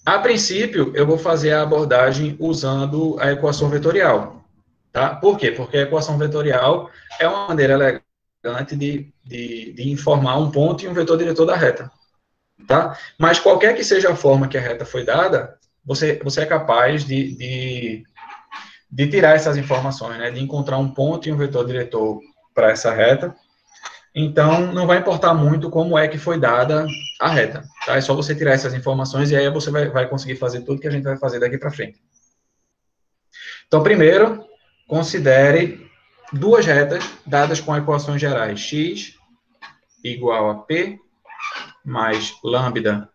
A princípio, eu vou fazer a abordagem usando a equação vetorial, tá? Por quê? Porque a equação vetorial é uma maneira elegante de informar um ponto e um vetor diretor da reta, tá? Mas qualquer que seja a forma que a reta foi dada, você é capaz de tirar essas informações, né? De encontrar um ponto e um vetor diretor para essa reta. Então, não vai importar muito como é que foi dada a reta, tá? É só você tirar essas informações e aí você vai conseguir fazer tudo que a gente vai fazer daqui para frente. Então, primeiro, considere duas retas dadas com equações gerais x igual a P mais lambda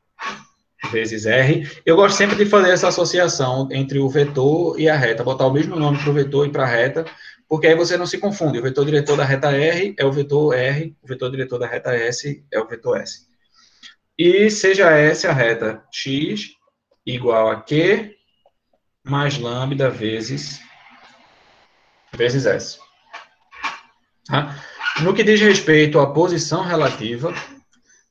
vezes R. Eu gosto sempre de fazer essa associação entre o vetor e a reta, botar o mesmo nome para o vetor e para a reta, porque aí você não se confunde. O vetor diretor da reta R é o vetor R, o vetor diretor da reta S é o vetor S. E seja S a reta x igual a Q mais lambda vezes S. Tá? No que diz respeito à posição relativa,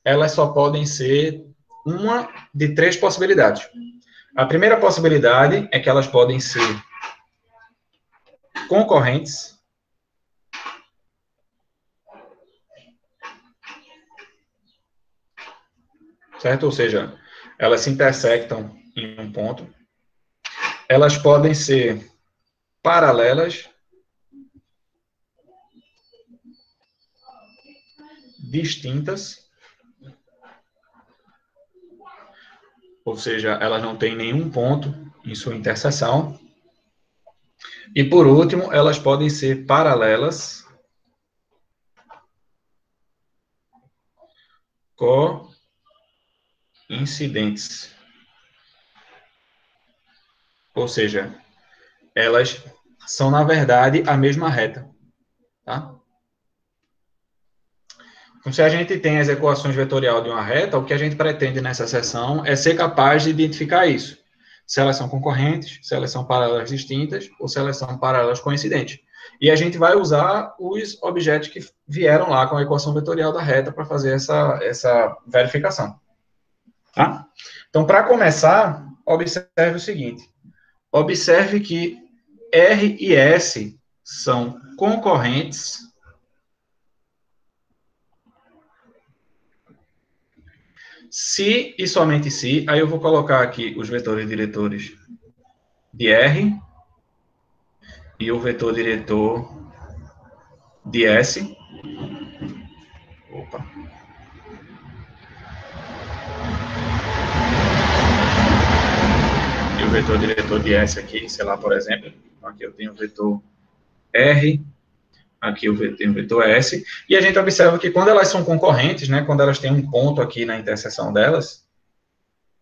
elas só podem ser uma de 3 possibilidades. A primeira possibilidade é que elas podem ser concorrentes, certo? Ou seja, elas se intersectam em um ponto. Elas podem ser paralelas, distintas, ou seja, elas não têm nenhum ponto em sua interseção. E, por último, elas podem ser paralelas, coincidentes. Ou seja, elas são, na verdade, a mesma reta. Tá? Então, se a gente tem as equações vetorial de uma reta, o que a gente pretende nessa seção é ser capaz de identificar isso. Se elas são concorrentes, se elas são paralelas distintas, ou se elas são paralelas coincidentes. E a gente vai usar os objetos que vieram lá com a equação vetorial da reta para fazer essa verificação. Tá? Então, para começar, observe o seguinte. Observe que R e S são concorrentes se e somente se, aí eu vou colocar aqui os vetores diretores de R e o vetor diretor de S. Opa. E o vetor diretor de S aqui, sei lá, por exemplo, aqui eu tenho o vetor R, aqui eu tenho o vetor S, e a gente observa que quando elas são concorrentes, né, quando elas têm um ponto aqui na interseção delas,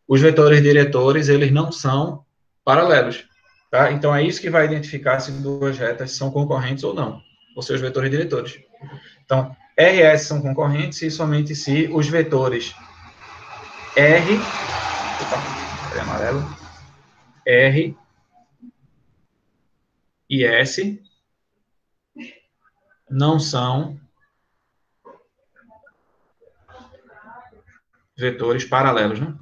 os vetores diretores, eles não são paralelos, tá? Então, é isso que vai identificar se duas retas são concorrentes ou não, os seus vetores diretores. Então, R e S são concorrentes e somente se os vetores R, opa, amarelo, R e S não são vetores paralelos, né?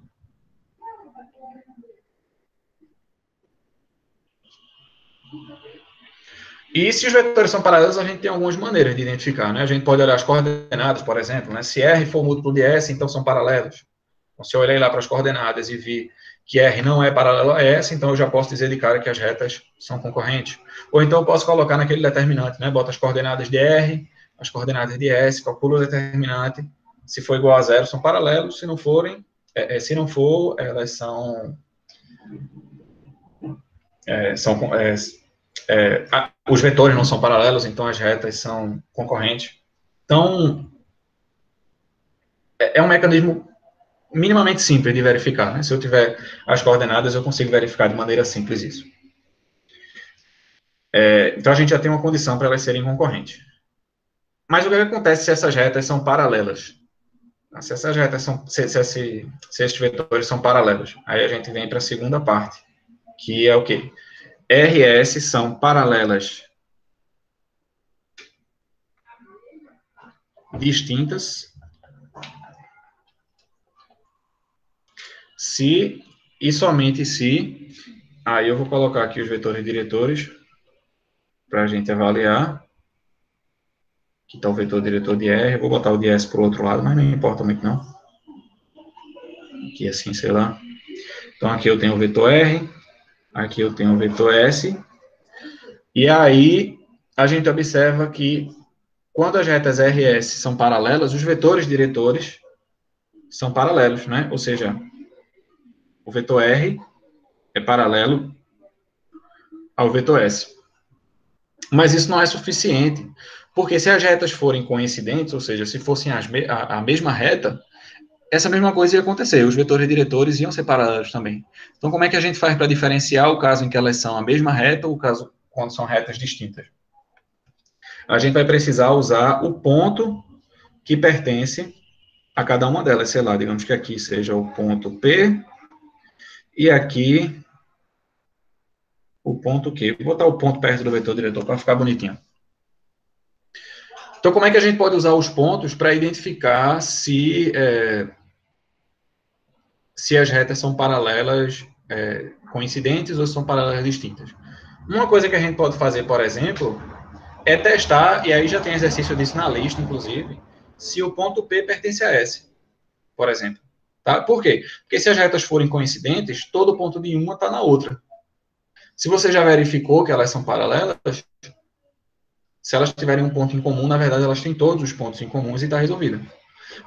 E se os vetores são paralelos, a gente tem algumas maneiras de identificar, né? A gente pode olhar as coordenadas, por exemplo, né? Se R for múltiplo de S, então são paralelos. Então, se eu olhei lá para as coordenadas e vi que R não é paralelo a S, então eu já posso dizer de cara que as retas são concorrentes. Ou então eu posso colocar naquele determinante, né? Boto as coordenadas de R, as coordenadas de S, calculo o determinante. Se for igual a zero, são paralelos. Se não forem, se não for, elas são os vetores não são paralelos, então as retas são concorrentes. Então, é um mecanismo minimamente simples de verificar, né? Se eu tiver as coordenadas, eu consigo verificar de maneira simples isso. Então, a gente já tem uma condição para elas serem concorrentes. Mas o que acontece se essas retas são paralelas? Se essas retas são, se esses vetores são paralelos, aí a gente vem para a segunda parte, que é o quê? R e S são paralelas distintas se e somente se, aí eu vou colocar aqui os vetores diretores para a gente avaliar. Aqui está o vetor diretor de R, eu vou botar o de S para o outro lado, mas não importa muito não. Aqui assim, sei lá. Então aqui eu tenho o vetor R, aqui eu tenho o vetor S, e aí a gente observa que quando as retas R e S são paralelas, os vetores diretores são paralelos, né? Ou seja, o vetor R é paralelo ao vetor S. Mas isso não é suficiente, Porque se as retas forem coincidentes, ou seja, se fossem a mesma reta, essa mesma coisa ia acontecer, os vetores diretores iam ser paralelos também. Então, como é que a gente faz para diferenciar o caso em que elas são a mesma reta ou o caso quando são retas distintas? A gente vai precisar usar o ponto que pertence a cada uma delas, sei lá, digamos que aqui seja o ponto P e aqui o ponto Q. Vou botar o ponto perto do vetor diretor para ficar bonitinho. Então, como é que a gente pode usar os pontos para identificar se as retas são paralelas, coincidentes ou são paralelas distintas? Uma coisa que a gente pode fazer, por exemplo, é testar, e aí já tem exercício disso na lista, inclusive, se o ponto P pertence a S, por exemplo. Tá? Por quê? Porque se as retas forem coincidentes, todo ponto de uma está na outra. Se você já verificou que elas são paralelas, se elas tiverem um ponto em comum, na verdade, elas têm todos os pontos em comuns e está resolvida.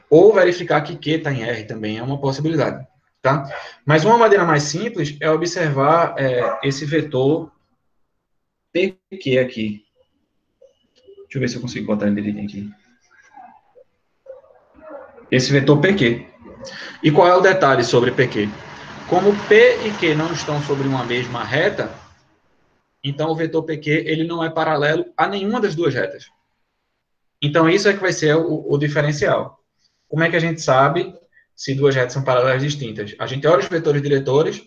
Ou verificar que Q está em R também é uma possibilidade. Tá? Mas uma maneira mais simples é observar esse vetor PQ aqui. Deixa eu ver se eu consigo botar ele direitinho aqui. Esse vetor PQ. E qual é o detalhe sobre PQ? Como P e Q não estão sobre uma mesma reta, então o vetor PQ ele não é paralelo a nenhuma das duas retas. Então isso é que vai ser o diferencial. Como é que a gente sabe se duas retas são paralelas distintas? A gente olha os vetores diretores,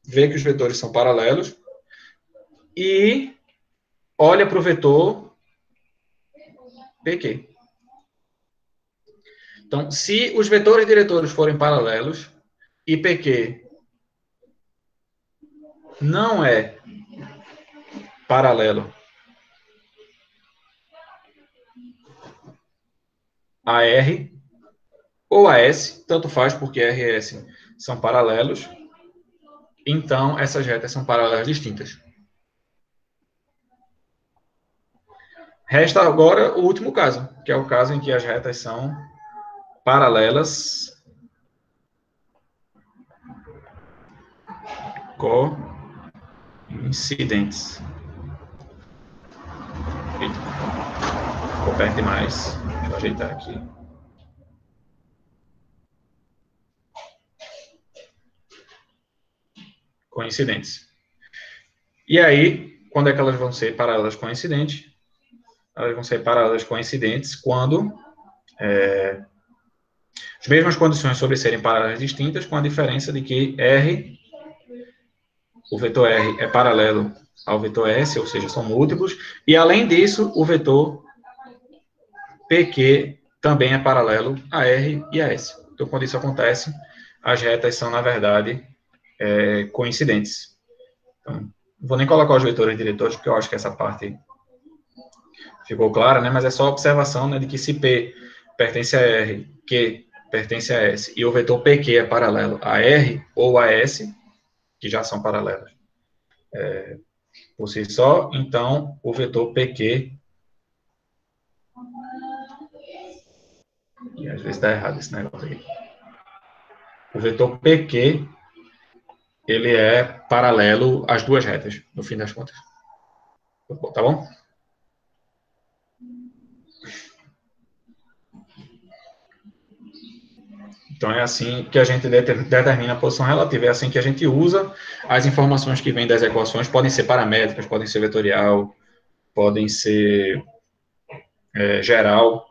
vê que os vetores são paralelos, e olha para o vetor PQ. Então, se os vetores diretores forem paralelos, e PQ não é paralelo a R ou a S, tanto faz, porque R e S são paralelos, então essas retas são paralelas distintas. Resta agora o último caso, que é o caso em que as retas são paralelas coincidentes. Ficou perto demais. Deixa eu ajeitar aqui. Coincidentes. E aí, quando é que elas vão ser paralelas coincidentes? Elas vão ser paralelas coincidentes quando as mesmas condições sobre serem paralelas distintas, com a diferença de que R, o vetor R é paralelo ao vetor S, ou seja, são múltiplos, e além disso, o vetor PQ também é paralelo a R e a S. Então, quando isso acontece, as retas são, na verdade, coincidentes. Então, não vou nem colocar os vetores diretores, porque eu acho que essa parte ficou clara, né? Mas é só observação, né, de que se P pertence a R, Q pertence a S, e o vetor PQ é paralelo a R ou a S, que já são paralelas por si só, então o vetor PQ, e às vezes dá errado esse negócio aqui, o vetor PQ, ele é paralelo às duas retas, no fim das contas. Tá bom? Então, é assim que a gente determina a posição relativa, é assim que a gente usa as informações que vêm das equações, podem ser paramétricas, podem ser vetorial, podem ser geral,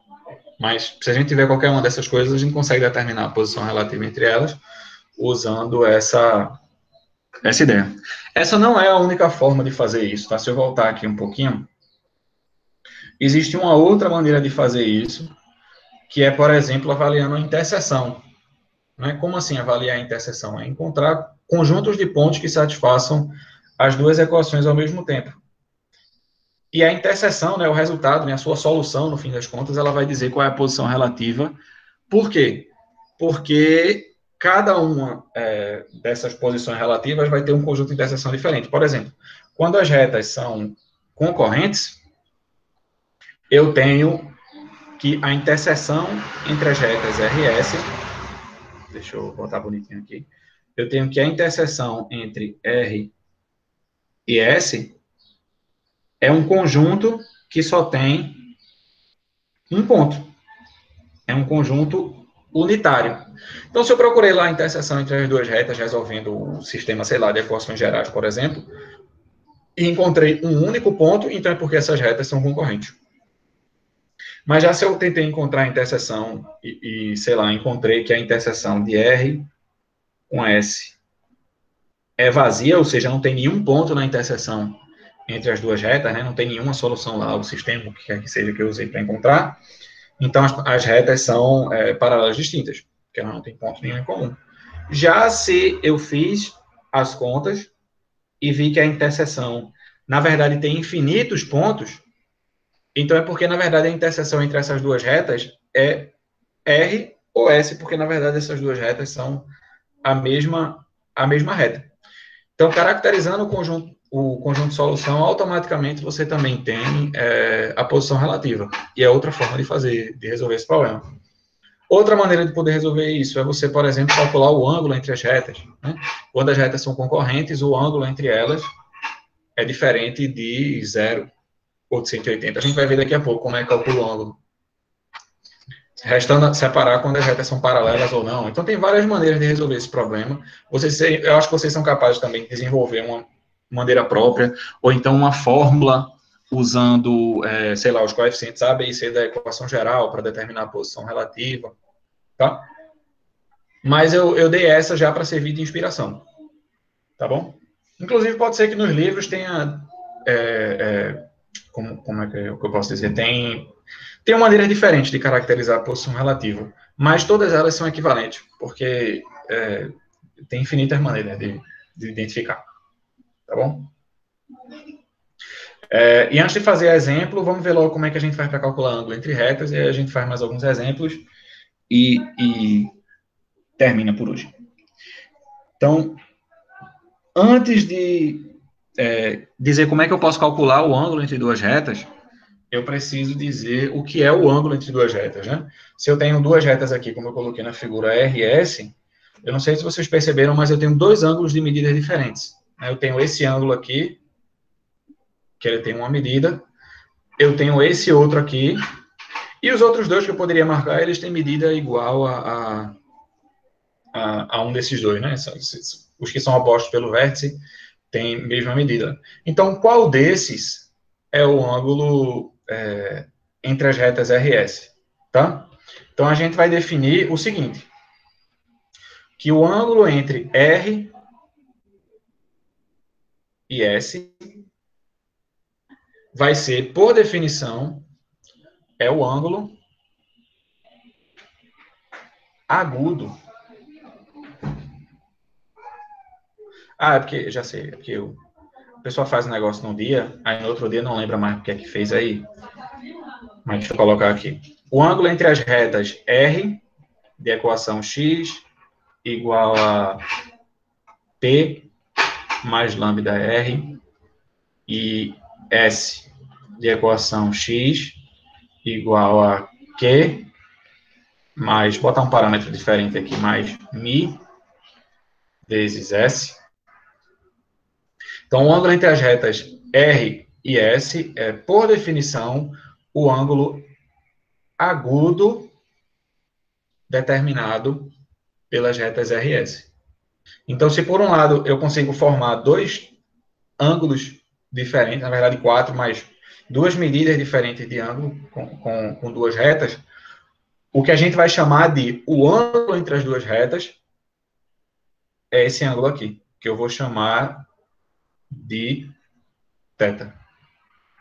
mas se a gente tiver qualquer uma dessas coisas, a gente consegue determinar a posição relativa entre elas, usando essa ideia. Essa não é a única forma de fazer isso, tá? Se eu voltar aqui um pouquinho, existe uma outra maneira de fazer isso, que é, por exemplo, avaliando a interseção. Né? Como assim avaliar a interseção? É encontrar conjuntos de pontos que satisfaçam as duas equações ao mesmo tempo. E a interseção, né, o resultado, né, a sua solução, no fim das contas, ela vai dizer qual é a posição relativa. Por quê? Porque cada uma dessas posições relativas vai ter um conjunto de interseção diferente. Por exemplo, quando as retas são concorrentes, eu tenho que a interseção entre as retas R e S, deixa eu botar bonitinho aqui, eu tenho que a interseção entre R e S é um conjunto que só tem um ponto. É um conjunto unitário. Então, se eu procurei lá a interseção entre as duas retas, resolvendo o sistema, sei lá, de equações gerais, por exemplo, e encontrei um único ponto, então é porque essas retas são concorrentes. Mas já se eu tentei encontrar a interseção sei lá, encontrei que a interseção de R com S é vazia, ou seja, não tem nenhum ponto na interseção entre as duas retas, né? Não tem nenhuma solução lá, o sistema, o que quer que seja que eu usei para encontrar. Então, as retas são paralelas distintas, porque elas não têm ponto nenhum em comum. Já se eu fiz as contas e vi que a interseção, na verdade, tem infinitos pontos, então é porque, na verdade, a interseção entre essas duas retas é R ou S, porque, na verdade, essas duas retas são a mesma reta. Então, caracterizando o conjunto de solução, automaticamente você também tem a posição relativa. E é outra forma de resolver esse problema. Outra maneira de poder resolver isso é você, por exemplo, calcular o ângulo entre as retas. Né? Quando as retas são concorrentes, o ângulo entre elas é diferente de 0 ou de 180. A gente vai ver daqui a pouco como é que calcula o ângulo. Restando separar quando as retas são paralelas ou não. Então, tem várias maneiras de resolver esse problema. Eu acho que vocês são capazes também de desenvolver uma maneira própria, ou então uma fórmula usando, sei lá, os coeficientes A, B e C da equação geral para determinar a posição relativa, tá? Mas eu dei essa já para servir de inspiração, tá bom? Inclusive, pode ser que nos livros tenha, como é que eu posso dizer, tem uma maneira diferente de caracterizar a posição relativa, mas todas elas são equivalentes, porque tem infinitas maneiras de identificar, tá bom? E antes de fazer exemplo, vamos ver logo como é que a gente faz para calcular ângulo entre retas, e aí a gente faz mais alguns exemplos e termina por hoje. Então, antes de dizer como é que eu posso calcular o ângulo entre duas retas, eu preciso dizer o que é o ângulo entre duas retas, né? Se eu tenho duas retas aqui, como eu coloquei na figura R e S, eu não sei se vocês perceberam, mas eu tenho dois ângulos de medidas diferentes. Eu tenho esse ângulo aqui, que ele tem uma medida, eu tenho esse outro aqui, e os outros dois que eu poderia marcar, eles têm medida igual a um desses dois, né? Os que são opostos pelo vértice têm mesma medida. Então, qual desses é o ângulo entre as retas R e S, tá? Então, a gente vai definir o seguinte, que o ângulo entre R e S vai ser, por definição, o ângulo agudo. É porque, já sei, é porque o pessoal faz um negócio num dia, aí no outro dia não lembra mais o que é que fez aí. Mas deixa eu colocar aqui. O ângulo entre as retas R, de equação x, igual a P mais lambda R, e S, de equação x, igual a Q, mais, botar um parâmetro diferente aqui, mais mi, vezes S. Então, o ângulo entre as retas R e S é, por definição, o ângulo agudo determinado pelas retas R e S. Então, se por um lado eu consigo formar dois ângulos diferentes, na verdade quatro, mas duas medidas diferentes de ângulo com duas retas, o que a gente vai chamar de o ângulo entre as duas retas é esse ângulo aqui, que eu vou chamar de θ.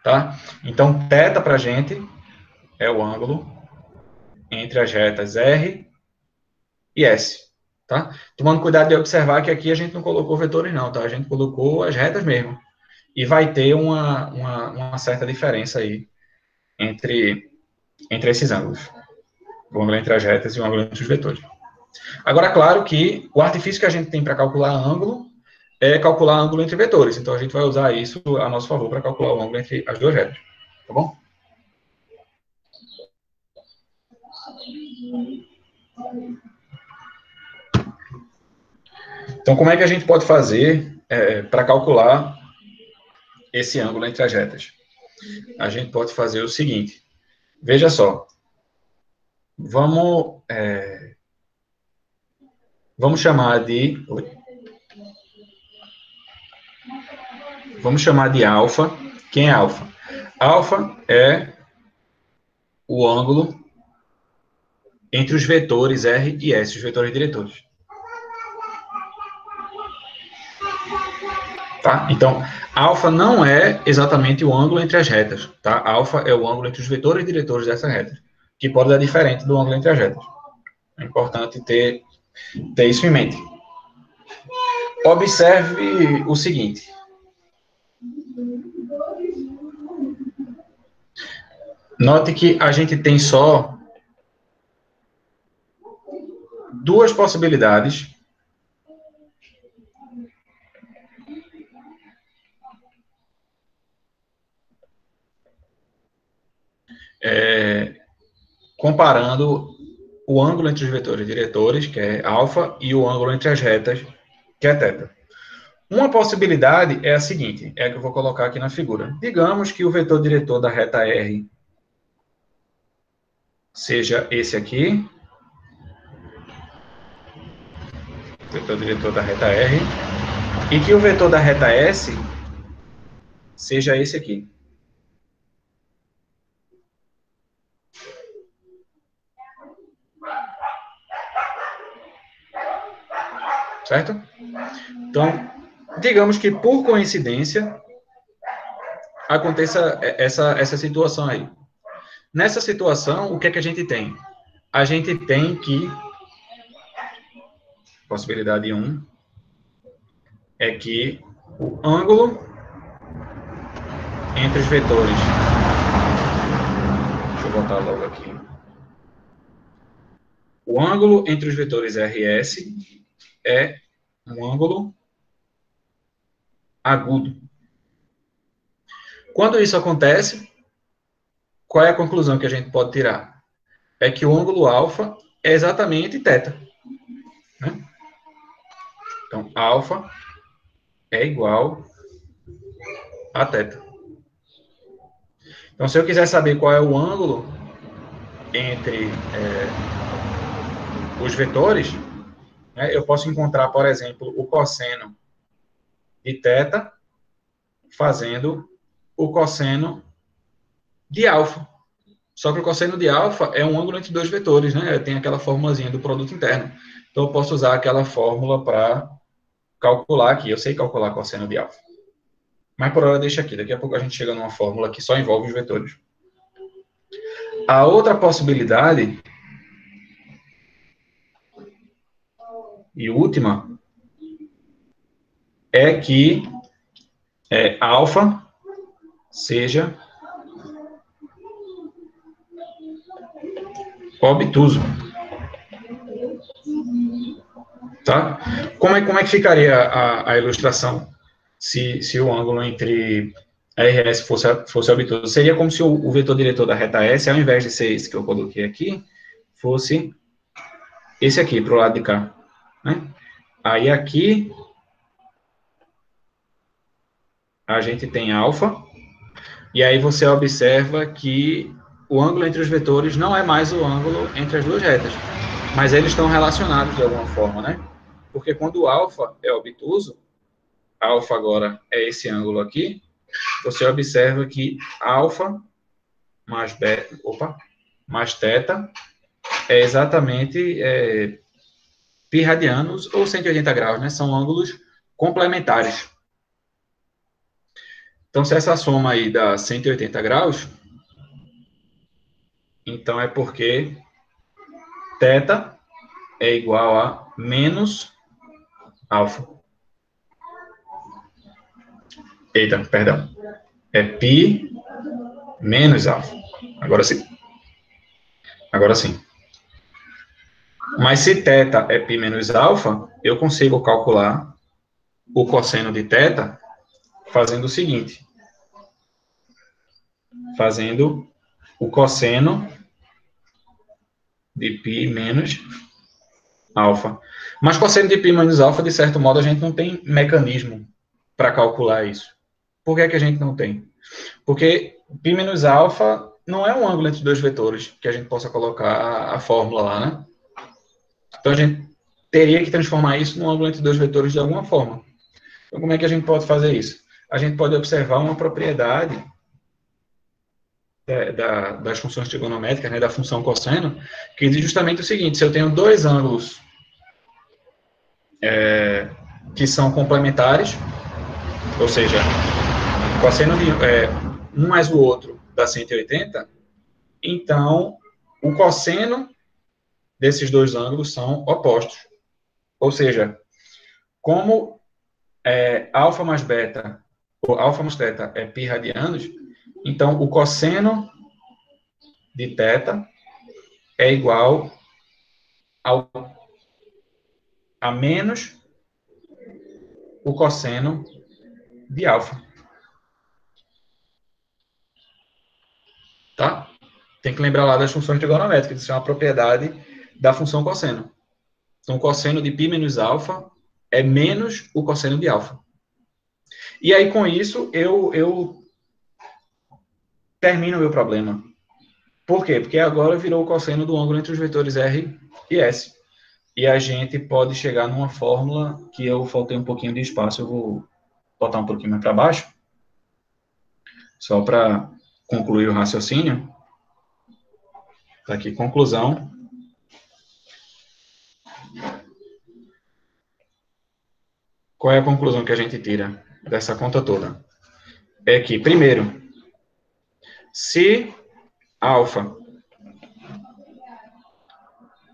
Tá? Então, θ para a gente é o ângulo entre as retas R e S. Tá? Tomando cuidado de observar que aqui a gente não colocou vetores não, tá? A gente colocou as retas mesmo. E vai ter uma certa diferença aí entre esses ângulos. O ângulo entre as retas e o ângulo entre os vetores. Agora, claro que o artifício que a gente tem para calcular ângulo é calcular ângulo entre vetores. Então, a gente vai usar isso a nosso favor para calcular o ângulo entre as duas retas. Tá bom? Então, como é que a gente pode fazer para calcular esse ângulo entre as retas? A gente pode fazer o seguinte. Veja só. Vamos chamar de... Vamos chamar de alfa. Quem é alfa? Alfa é o ângulo entre os vetores R e S, os vetores diretores. Tá? Então, alfa não é exatamente o ângulo entre as retas. Tá? Alfa é o ângulo entre os vetores diretores dessas retas, que pode dar diferente do ângulo entre as retas. É importante ter isso em mente. Observe o seguinte. Note que a gente tem só duas possibilidades comparando o ângulo entre os vetores diretores, que é alfa, e o ângulo entre as retas, que é θ. Uma possibilidade é a seguinte, é a que eu vou colocar aqui na figura. Digamos que o vetor diretor da reta R seja esse aqui, vetor diretor da reta R, e que o vetor da reta S seja esse aqui. Certo? Então, digamos que por coincidência aconteça essa situação aí. Nessa situação, o que é que a gente tem? A gente tem que, possibilidade 1, é que o ângulo entre os vetores, deixa eu botar logo aqui, o ângulo entre os vetores R e S é um ângulo agudo. Quando isso acontece, qual é a conclusão que a gente pode tirar? É que o ângulo alfa é exatamente θ. Né? Então, alfa é igual a θ. Então, se eu quiser saber qual é o ângulo entre os vetores, né, eu posso encontrar, por exemplo, o cosseno de θ fazendo o cosseno de alfa. Só que o cosseno de alfa é um ângulo entre dois vetores, né? Tem aquela formulazinha do produto interno. Então, eu posso usar aquela fórmula para calcular aqui. Eu sei calcular cosseno de alfa. Mas por hora deixa aqui. Daqui a pouco a gente chega numa fórmula que só envolve os vetores. A outra possibilidade, e última, é que alfa seja obtuso. Tá? Como é que ficaria a ilustração se o ângulo entre R e S fosse obtuso? Seria como se o vetor diretor da reta S, ao invés de ser esse que eu coloquei aqui, fosse esse aqui, para o lado de cá. Né? Aí aqui a gente tem alfa, e aí você observa que o ângulo entre os vetores não é mais o ângulo entre as duas retas, mas eles estão relacionados de alguma forma, né? Porque quando o alfa é obtuso, alfa agora é esse ângulo aqui, você observa que alfa mais beta, mais θ é exatamente π radianos ou 180 graus, né? São ângulos complementares. Então, se essa soma aí dá 180 graus, então é porque θ é igual a menos alfa. Eita, perdão. É π menos alfa. Agora sim. Agora sim. Mas se θ é π menos alfa, eu consigo calcular o cosseno de θ fazendo o seguinte. Fazendo o cosseno de π menos alfa. Mas cosseno de π menos alfa, de certo modo, a gente não tem mecanismo para calcular isso. Por que é que a gente não tem? Porque π menos alfa não é um ângulo entre dois vetores que a gente possa colocar a fórmula lá, né? Então, a gente teria que transformar isso num ângulo entre dois vetores de alguma forma. Então, como é que a gente pode fazer isso? A gente pode observar uma propriedade das funções trigonométricas, né, da função cosseno, que diz justamente o seguinte: se eu tenho dois ângulos que são complementares, ou seja, cosseno de um mais o outro dá 180, então o cosseno desses dois ângulos são opostos. Ou seja, como alfa mais beta, ou alfa mais teta é π radianos, então o cosseno de teta é igual a menos o cosseno de alfa. Tá? Tem que lembrar lá das funções trigonométricas, isso é uma propriedade da função cosseno. Então, o cosseno de π menos alfa é menos o cosseno de alfa. E aí, com isso, eu termino o meu problema. Por quê? Porque agora virou o cosseno do ângulo entre os vetores R e S. E a gente pode chegar numa fórmula que eu faltei um pouquinho de espaço, eu vou botar um pouquinho mais para baixo, só para concluir o raciocínio. Está aqui, conclusão. Qual é a conclusão que a gente tira dessa conta toda? É que, primeiro, se alfa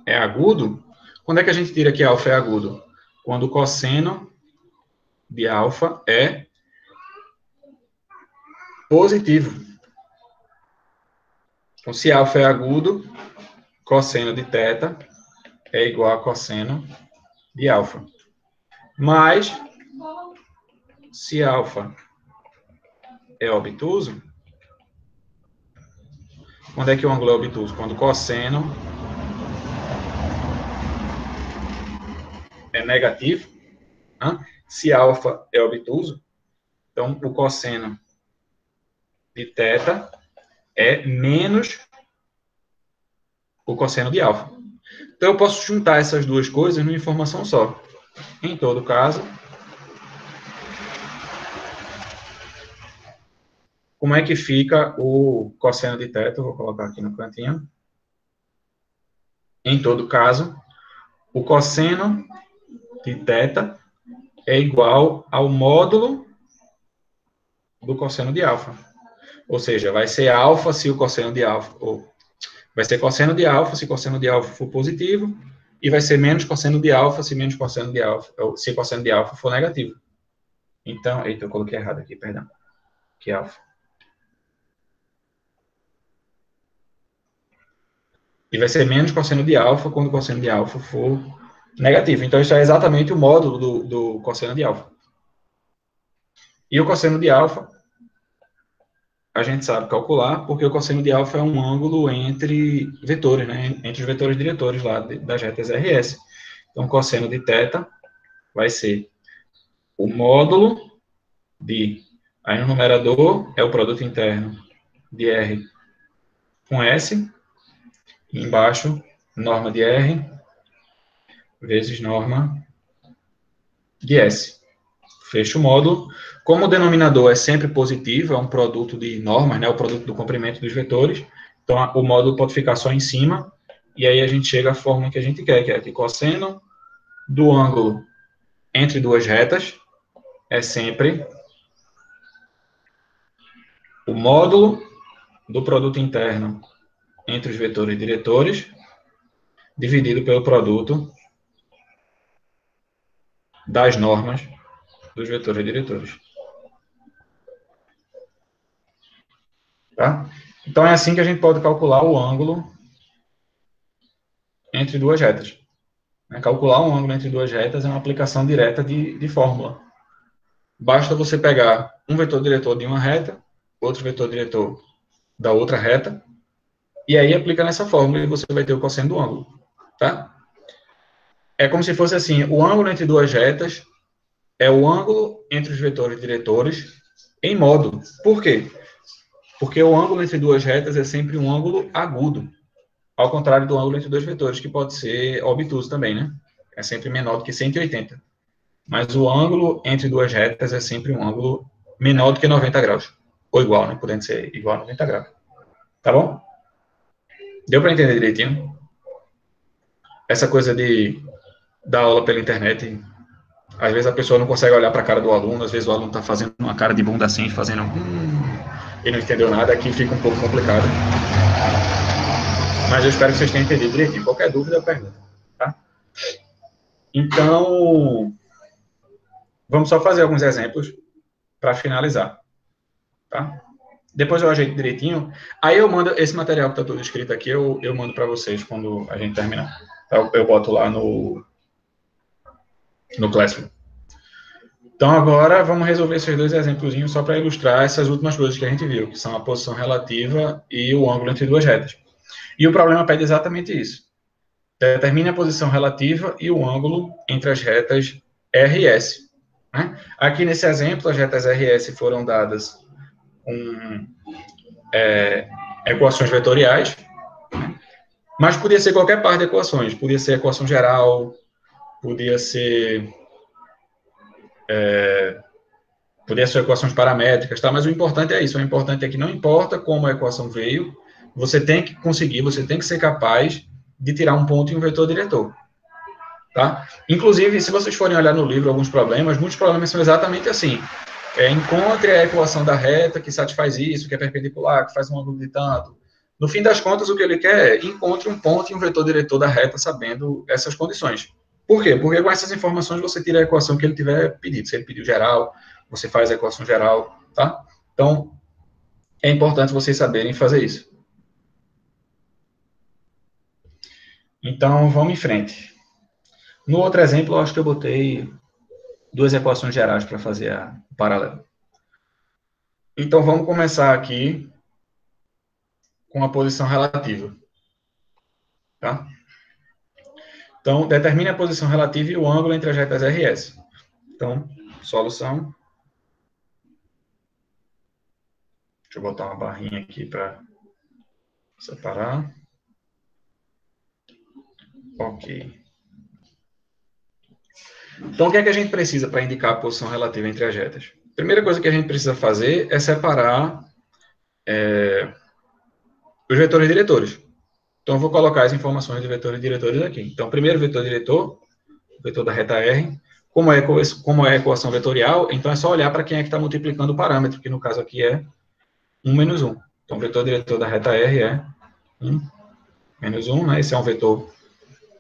é agudo, quando é que a gente tira que alfa é agudo? Quando o cosseno de alfa é positivo. Então, se alfa é agudo, cosseno de teta é igual a cosseno de alfa. Mas, se alfa é obtuso, quando é que o ângulo é obtuso? Quando o cosseno é negativo. Né? Se alfa é obtuso, então o cosseno de teta é menos o cosseno de alfa. Então, eu posso juntar essas duas coisas numa informação só. Em todo caso, como é que fica o cosseno de teta? Eu vou colocar aqui no cantinho. Em todo caso, o cosseno de teta é igual ao módulo do cosseno de alfa. Ou seja, vai ser alfa se o cosseno de alfa, ou vai ser cosseno de alfa se cosseno de alfa for positivo, e vai ser menos cosseno de alfa se menos cosseno de alfa, ou se cosseno de alfa for negativo. Então, eita, eu coloquei errado aqui, perdão. Que é alfa. E vai ser menos cosseno de alfa quando o cosseno de alfa for negativo. Então, isso é exatamente o módulo do cosseno de alfa. E o cosseno de alfa, a gente sabe calcular, porque o cosseno de alfa é um ângulo entre vetores, né? Entre os vetores diretores lá das retas RS. Então, o cosseno de teta vai ser o módulo de... Aí, no numerador, é o produto interno de R com S. E embaixo, norma de R vezes norma de S. Fecha o módulo. Como o denominador é sempre positivo, é um produto de normas, né, o produto do comprimento dos vetores, então o módulo pode ficar só em cima, e aí a gente chega à forma que a gente quer, que é que cosseno do ângulo entre duas retas é sempre o módulo do produto interno entre os vetores diretores, dividido pelo produto das normas dos vetores diretores. Tá? Então, é assim que a gente pode calcular o ângulo entre duas retas. Calcular um ângulo entre duas retas é uma aplicação direta de fórmula. Basta você pegar um vetor diretor de uma reta, outro vetor diretor da outra reta, e aí aplica nessa fórmula e você vai ter o cosseno do ângulo. Tá? É como se fosse assim, o ângulo entre duas retas é o ângulo entre os vetores diretores em módulo. Por quê? Porque o ângulo entre duas retas é sempre um ângulo agudo, ao contrário do ângulo entre dois vetores, que pode ser obtuso também, né? É sempre menor do que 180. Mas o ângulo entre duas retas é sempre um ângulo menor do que 90 graus. Ou igual, né? Podendo ser igual a 90 graus. Tá bom? Deu para entender direitinho? Essa coisa de dar aula pela internet, às vezes a pessoa não consegue olhar para a cara do aluno, às vezes o aluno está fazendo uma cara de bunda assim, fazendo e não entendeu nada, aqui fica um pouco complicado. Mas eu espero que vocês tenham entendido direitinho. Qualquer dúvida, eu pergunto. Tá? Então, vamos só fazer alguns exemplos para finalizar. Tá? Depois eu ajeito direitinho. Aí eu mando esse material que está todo escrito aqui, eu mando para vocês quando a gente terminar. Eu boto lá no Classroom. Então, agora, vamos resolver esses dois exemplos só para ilustrar essas últimas coisas que a gente viu, que são a posição relativa e o ângulo entre duas retas. E o problema pede exatamente isso. Determine a posição relativa e o ângulo entre as retas R e S. Né? Aqui nesse exemplo, as retas R e S foram dadas com equações vetoriais, mas podia ser qualquer par de equações. Podia ser equação geral, podia ser equações paramétricas, tá? Mas o importante é isso. O importante é que não importa como a equação veio, você tem que conseguir, você tem que ser capaz de tirar um ponto em um vetor diretor. Tá? Inclusive, se vocês forem olhar no livro alguns problemas, muitos problemas são exatamente assim. Encontre a equação da reta que satisfaz isso, que é perpendicular, que faz um ângulo de tanto. No fim das contas, o que ele quer é encontre um ponto em um vetor diretor da reta sabendo essas condições. Por quê? Porque com essas informações você tira a equação que ele tiver pedido. Se ele pediu geral, você faz a equação geral, tá? Então, é importante vocês saberem fazer isso. Então, vamos em frente. No outro exemplo, eu acho que eu botei duas equações gerais para fazer o paralelo. Então, vamos começar aqui com a posição relativa. Tá? Então, determine a posição relativa e o ângulo entre as retas R e S. Então, solução. Deixa eu botar uma barrinha aqui para separar. Ok. Então, o que é que a gente precisa para indicar a posição relativa entre as retas? A primeira coisa que a gente precisa fazer é separar os vetores diretores. Então, eu vou colocar as informações de vetores diretores aqui. Então, primeiro vetor diretor, o vetor da reta R. Como é a equação vetorial, então é só olhar para quem é que está multiplicando o parâmetro, que no caso aqui é 1 menos 1. Então, o vetor diretor da reta R é 1 menos 1, né? Esse é um vetor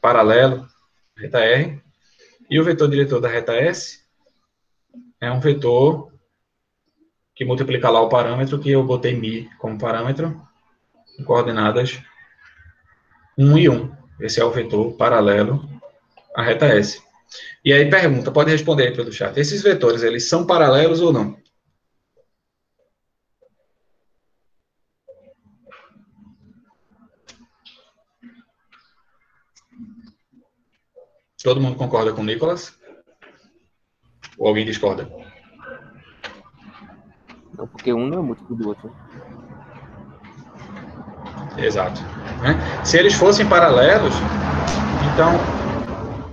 paralelo à reta R. E o vetor diretor da reta S é um vetor que multiplica lá o parâmetro, que eu botei μ como parâmetro, em coordenadas 1 e 1. Esse é o vetor paralelo à reta S. E aí pergunta, pode responder aí pelo chat. Esses vetores, eles são paralelos ou não? Todo mundo concorda com o Nicolas? Ou alguém discorda? Não, porque um não é múltiplo do outro. Exato. Né? Se eles fossem paralelos, então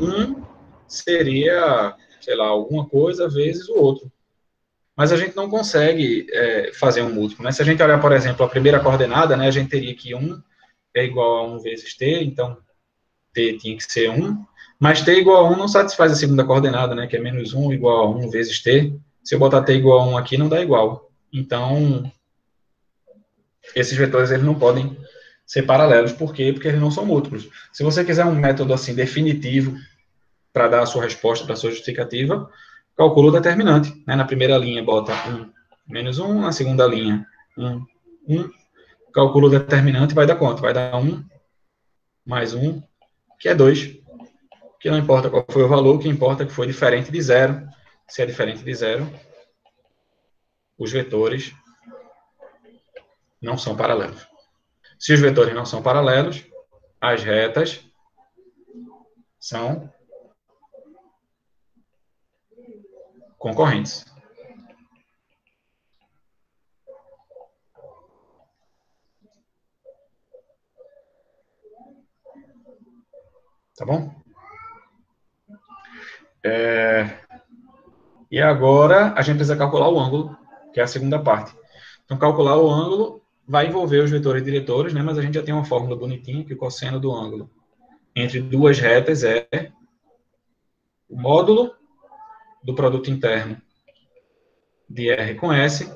um seria, sei lá, alguma coisa vezes o outro. Mas a gente não consegue fazer um múltiplo. Né? Se a gente olhar, por exemplo, a primeira coordenada, né, a gente teria que 1 é igual a 1 vezes t, então t tinha que ser 1, mas t igual a 1 não satisfaz a segunda coordenada, né, que é menos 1 igual a 1 vezes t. Se eu botar t igual a 1 aqui, não dá igual. Então, esses vetores eles não podem ser paralelos. Por quê? Porque eles não são múltiplos. Se você quiser um método assim definitivo para dar a sua resposta, para a sua justificativa, calcula o determinante. Né? Na primeira linha, bota 1 menos 1, na segunda linha, 1, 1. Calcula o determinante e vai dar quanto? Vai dar 1 mais 1, que é 2. Que não importa qual foi o valor, o que importa é que foi diferente de zero. Se é diferente de zero, os vetores não são paralelos. Se os vetores não são paralelos, as retas são concorrentes. Tá bom? E agora a gente precisa calcular o ângulo, que é a segunda parte. Então, calcular o ângulo vai envolver os vetores diretores, né? Mas a gente já tem uma fórmula bonitinha que o cosseno do ângulo entre duas retas é o módulo do produto interno de R com S,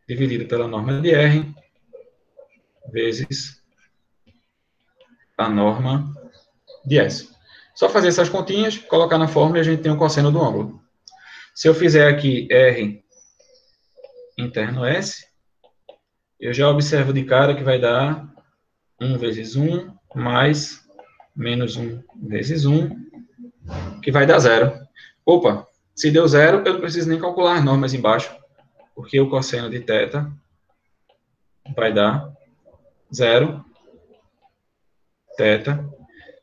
dividido pela norma de R, vezes a norma de S. Só fazer essas continhas, colocar na fórmula e a gente tem o cosseno do ângulo. Se eu fizer aqui R interno S, eu já observo de cara que vai dar 1 vezes 1 mais menos 1 vezes 1, que vai dar 0. Opa, se deu 0, eu não preciso nem calcular as normas embaixo, porque o cosseno de θ vai dar 0. θ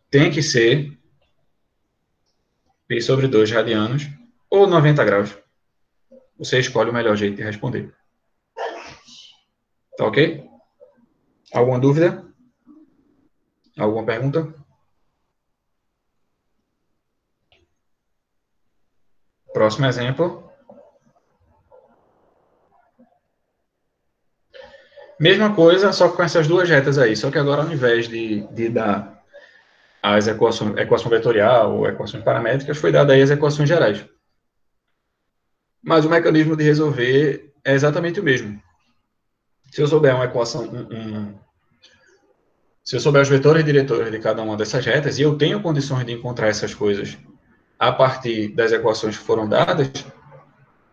tem que ser π sobre 2 radianos, ou 90 graus. Você escolhe o melhor jeito de responder. Tá ok? Alguma dúvida? Alguma pergunta? Próximo exemplo. Mesma coisa, só que com essas duas retas aí. Só que agora, ao invés de dar as equação vetorial ou equações paramétricas, foi dada aí as equações gerais. Mas o mecanismo de resolver é exatamente o mesmo. Se eu souber uma equação, se eu souber os vetores diretores de cada uma dessas retas, e eu tenho condições de encontrar essas coisas a partir das equações que foram dadas,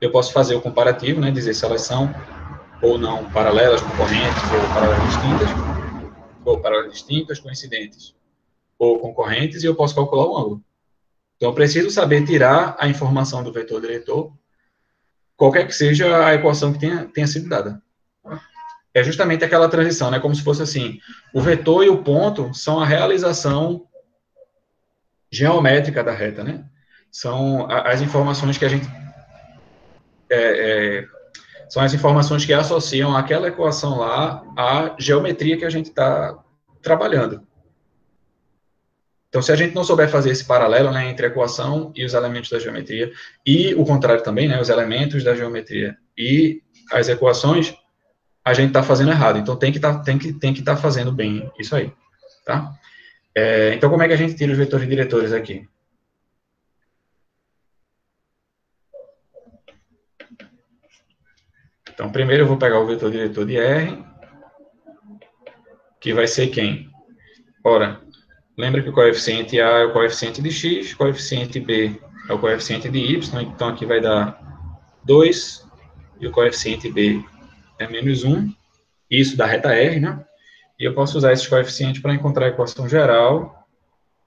eu posso fazer o comparativo, né, dizer se elas são ou não paralelas, concorrentes, ou paralelas distintas, coincidentes, ou concorrentes, e eu posso calcular o ângulo. Então, eu preciso saber tirar a informação do vetor diretor, qualquer que seja a equação que tenha sido dada. É justamente aquela transição, né? Como se fosse assim, o vetor e o ponto são a realização geométrica da reta, né? São as informações que a gente... são as informações que associam aquela equação lá à geometria que a gente está trabalhando. Então, se a gente não souber fazer esse paralelo, né, entre a equação e os elementos da geometria, e o contrário também, né, os elementos da geometria e as equações, a gente está fazendo errado. Então, tem que tá fazendo bem isso aí, tá? Então, como é que a gente tira os vetores diretores aqui? Então, primeiro eu vou pegar o vetor diretor de R, que vai ser quem? Ora, lembra que o coeficiente A é o coeficiente de x, o coeficiente B é o coeficiente de y, então aqui vai dar 2, e o coeficiente B é menos 1, isso da reta R, né? E eu posso usar esses coeficientes para encontrar a equação geral,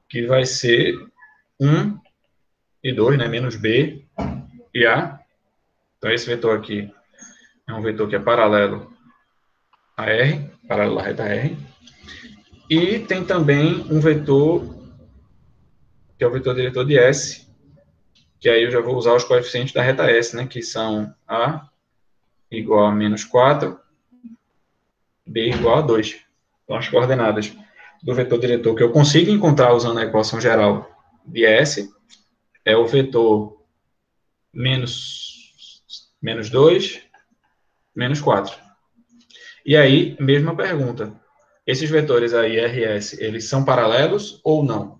que vai ser 1 e 2, né? Menos B e A. Então, esse vetor aqui é um vetor que é paralelo a R, paralelo à reta R. E tem também um vetor, que é o vetor diretor de S, que aí eu já vou usar os coeficientes da reta S, né? Que são A igual a menos 4, B igual a 2. Então, as coordenadas do vetor diretor que eu consigo encontrar usando a equação geral de S é o vetor menos 2, menos 4. E aí, mesma pergunta. Esses vetores aí, RS, eles são paralelos ou não?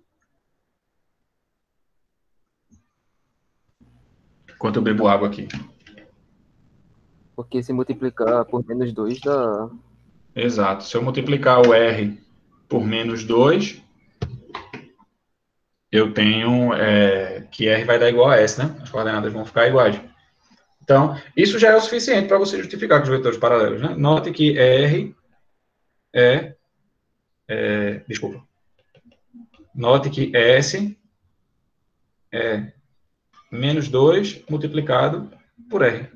Enquanto eu bebo água aqui. Porque se multiplicar por menos 2 dá. Exato. Se eu multiplicar o R por menos 2, eu tenho que R vai dar igual a S, né? As coordenadas vão ficar iguais. Então, isso já é o suficiente para você justificar com os vetores paralelos, né? Note que R desculpa. Note que S é menos 2 multiplicado por R.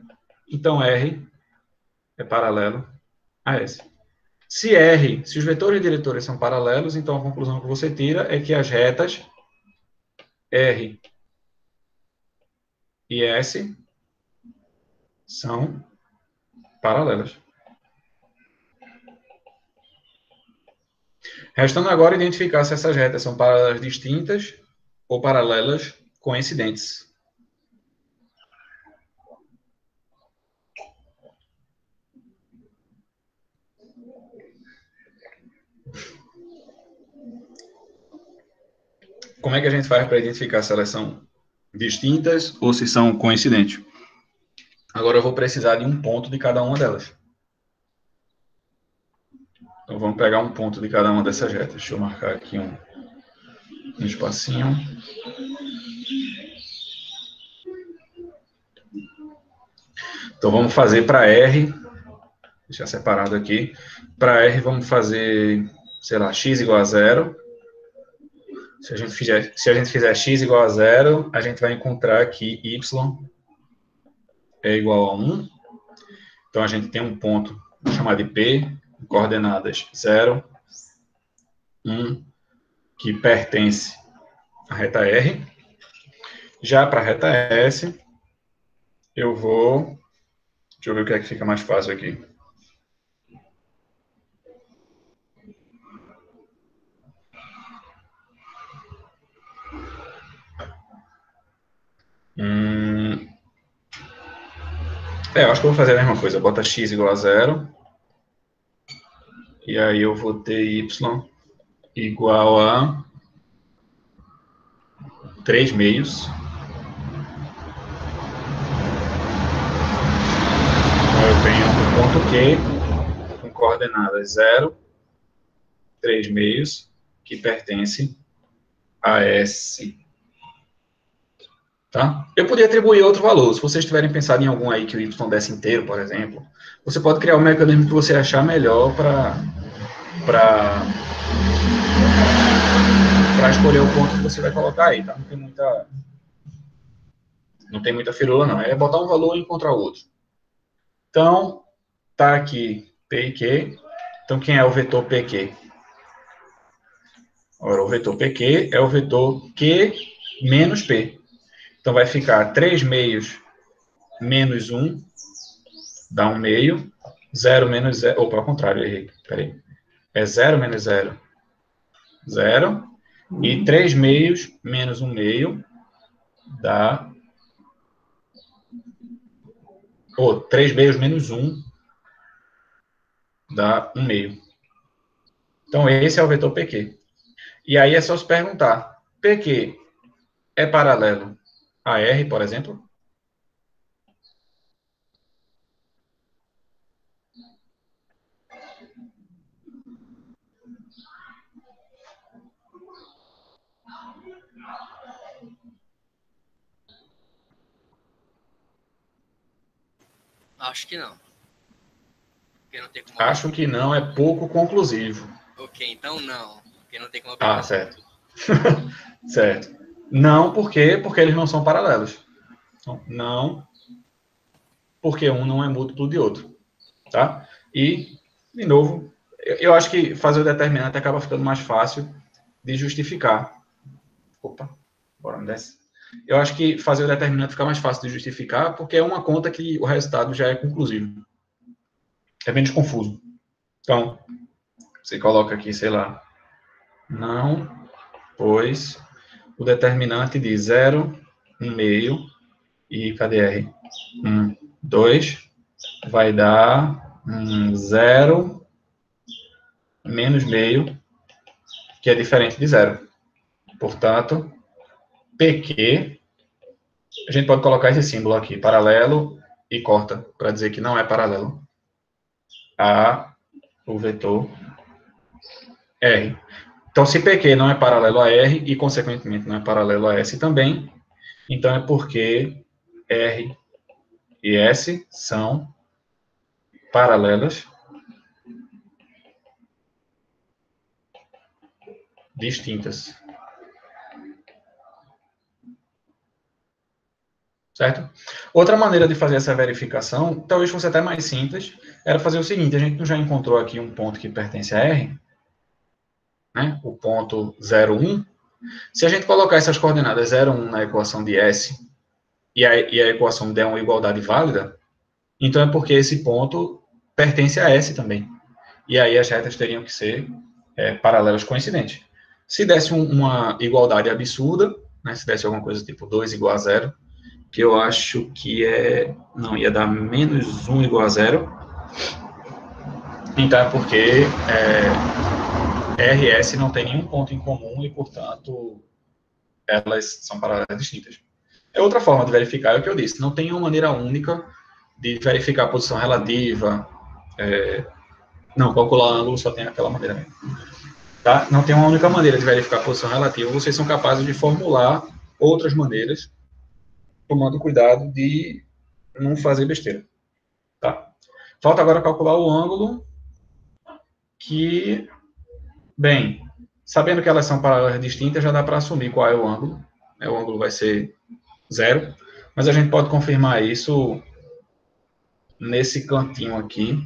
Então, R é paralelo a S. Se os vetores diretores são paralelos, então a conclusão que você tira é que as retas R e S são paralelas. Restando agora identificar se essas retas são paralelas distintas ou paralelas coincidentes. Como é que a gente faz para identificar se elas são distintas ou se são coincidentes? Agora eu vou precisar de um ponto de cada uma delas. Então vamos pegar um ponto de cada uma dessas retas. Deixa eu marcar aqui um espacinho. Então vamos fazer para R, deixar separado aqui. Para R vamos fazer, sei lá, x igual a 0. Se a gente fizer x igual a 0, a gente vai encontrar que y é igual a 1. Então a gente tem um ponto, vou chamar de P, coordenadas 0, 1, que pertence à reta R. Já para a reta S, eu vou... Deixa eu ver o que é que fica mais fácil aqui. Eu acho que eu vou fazer a mesma coisa. Bota x igual a 0. E aí eu vou ter y igual a 3 meios. Então eu tenho um ponto Q com coordenadas 0, 3 meios, que pertence a S. Tá? Eu podia atribuir outro valor. Se vocês tiverem pensado em algum aí que o y desse inteiro, por exemplo, você pode criar um mecanismo que você achar melhor para escolher o ponto que você vai colocar aí, tá? Não tem muita firula, não. É botar um valor e encontrar outro. Então, tá aqui P e Q. Então, quem é o vetor PQ? Ora, o vetor PQ é o vetor Q menos P. Então, vai ficar 3 meios menos 1, dá 1 meio. 0 menos 0, opa, ao contrário, errei. Peraí. É 0 menos 0, 0. E 3 meios menos 1 meio dá... 3 meios menos 1 dá 1 meio. Então, esse é o vetor PQ. E aí é só se perguntar, PQ é paralelo a R, por exemplo? Acho que não. Porque não tem como... Acho que não, é pouco conclusivo. Ok, então não. Porque não tem como... Ah, certo. Certo. Não, por quê? Porque eles não são paralelos. Então, não, porque um não é múltiplo de outro. Tá? E, de novo, eu acho que fazer o determinante acaba ficando mais fácil de justificar. Opa, bora, me desce. Eu acho que fazer o determinante fica mais fácil de justificar, porque é uma conta que o resultado já é conclusivo. É menos confuso. Então, você coloca aqui, sei lá, não, pois o determinante de 0, 1 meio, e cadê R? 1, 2, vai dar 0 menos meio, que é diferente de 0. Portanto, PQ, a gente pode colocar esse símbolo aqui, paralelo, e corta, para dizer que não é paralelo a o vetor R. Então, se PQ não é paralelo a R, e, consequentemente, não é paralelo a S também, então é porque R e S são paralelas distintas. Certo? Outra maneira de fazer essa verificação, talvez fosse até mais simples, era fazer o seguinte: a gente já encontrou aqui um ponto que pertence a R, né? O ponto 0, 1. Se a gente colocar essas coordenadas 0, 1 na equação de S e a equação der uma igualdade válida, então é porque esse ponto pertence a S também. E aí as retas teriam que ser paralelas coincidentes. Se desse uma igualdade absurda, né, se desse alguma coisa tipo 2 igual a 0, que eu acho que não, ia dar menos 1 igual a 0, então é porque R e S não tem nenhum ponto em comum e, portanto, elas são paralelas distintas. É outra forma de verificar, é o que eu disse, não tem uma maneira única de verificar a posição relativa, não, calcular o ângulo só tem aquela maneira mesmo. Tá? Não tem uma única maneira de verificar a posição relativa, vocês são capazes de formular outras maneiras, tomando cuidado de não fazer besteira. Tá? Falta agora calcular o ângulo, que, bem, sabendo que elas são paralelas distintas, já dá para assumir qual é o ângulo. O ângulo vai ser 0, mas a gente pode confirmar isso nesse cantinho aqui.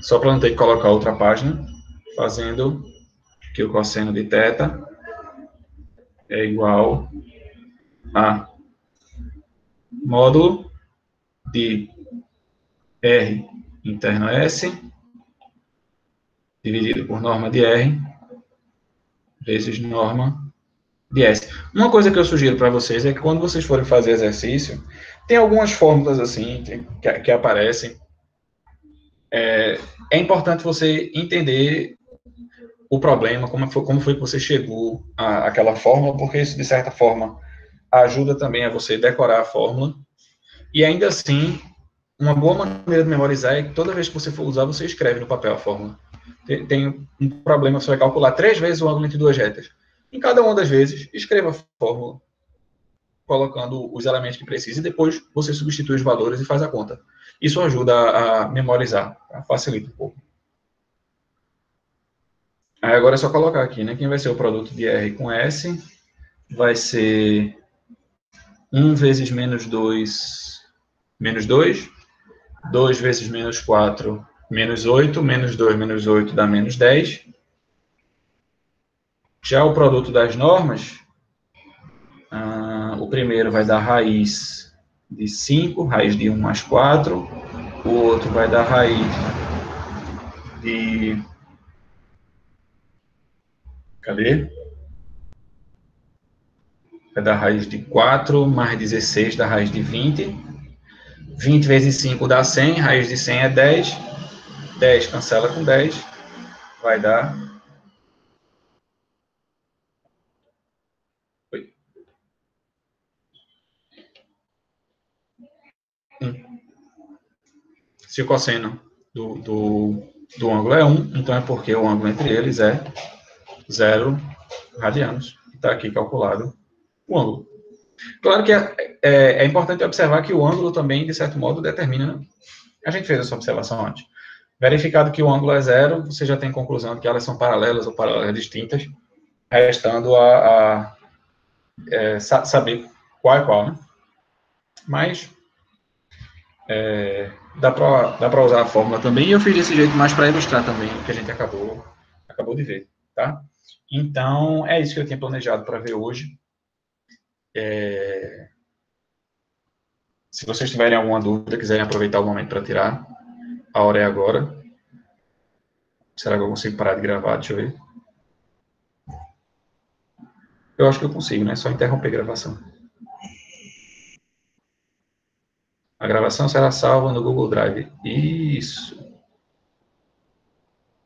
Só para não ter que colocar outra página, fazendo que o cosseno de θ é igual a módulo de R interno S dividido por norma de R vezes norma de S. Uma coisa que eu sugiro para vocês é que quando vocês forem fazer exercício, tem algumas fórmulas assim que aparecem. É importante você entender o problema, como foi que você chegou àquela fórmula, porque isso, de certa forma, ajuda também a você decorar a fórmula. E ainda assim, uma boa maneira de memorizar é que toda vez que você for usar, você escreve no papel a fórmula. Tem um problema, você vai calcular 3 vezes o ângulo entre duas retas. Em cada uma das vezes, escreva a fórmula, colocando os elementos que precisa, e depois você substitui os valores e faz a conta. Isso ajuda a memorizar, facilita um pouco. Aí agora é só colocar aqui, né? Quem vai ser o produto de R com S? Vai ser 1 vezes menos 2, menos 2. 2 vezes menos 4, menos 8. Menos 2, menos 8 dá menos 10. Já o produto das normas, o primeiro vai dar raiz de 5, raiz de 1 mais 4. O outro vai dar raiz de... Cadê? Vai dar raiz de 4, mais 16 dá raiz de 20. 20 vezes 5 dá 100, raiz de 100 é 10. 10 cancela com 10, vai dar... Se o cosseno do ângulo é 1, então é porque o ângulo entre eles é 0 radianos. Está aqui calculado o ângulo. Claro que é importante observar que o ângulo também, de certo modo, determina... A gente fez essa observação antes. Verificado que o ângulo é 0, você já tem conclusão de que elas são paralelas ou paralelas distintas, restando saber qual é qual, né? Mas dá para usar a fórmula também, e eu fiz desse jeito mais para ilustrar também o que a gente acabou de ver, tá? Então, é isso que eu tinha planejado para ver hoje. Se vocês tiverem alguma dúvida, quiserem aproveitar o momento para tirar, a hora é agora. Será que eu consigo parar de gravar? Deixa eu ver. Eu acho que eu consigo, né? Só interromper a gravação. A gravação será salva no Google Drive. Isso.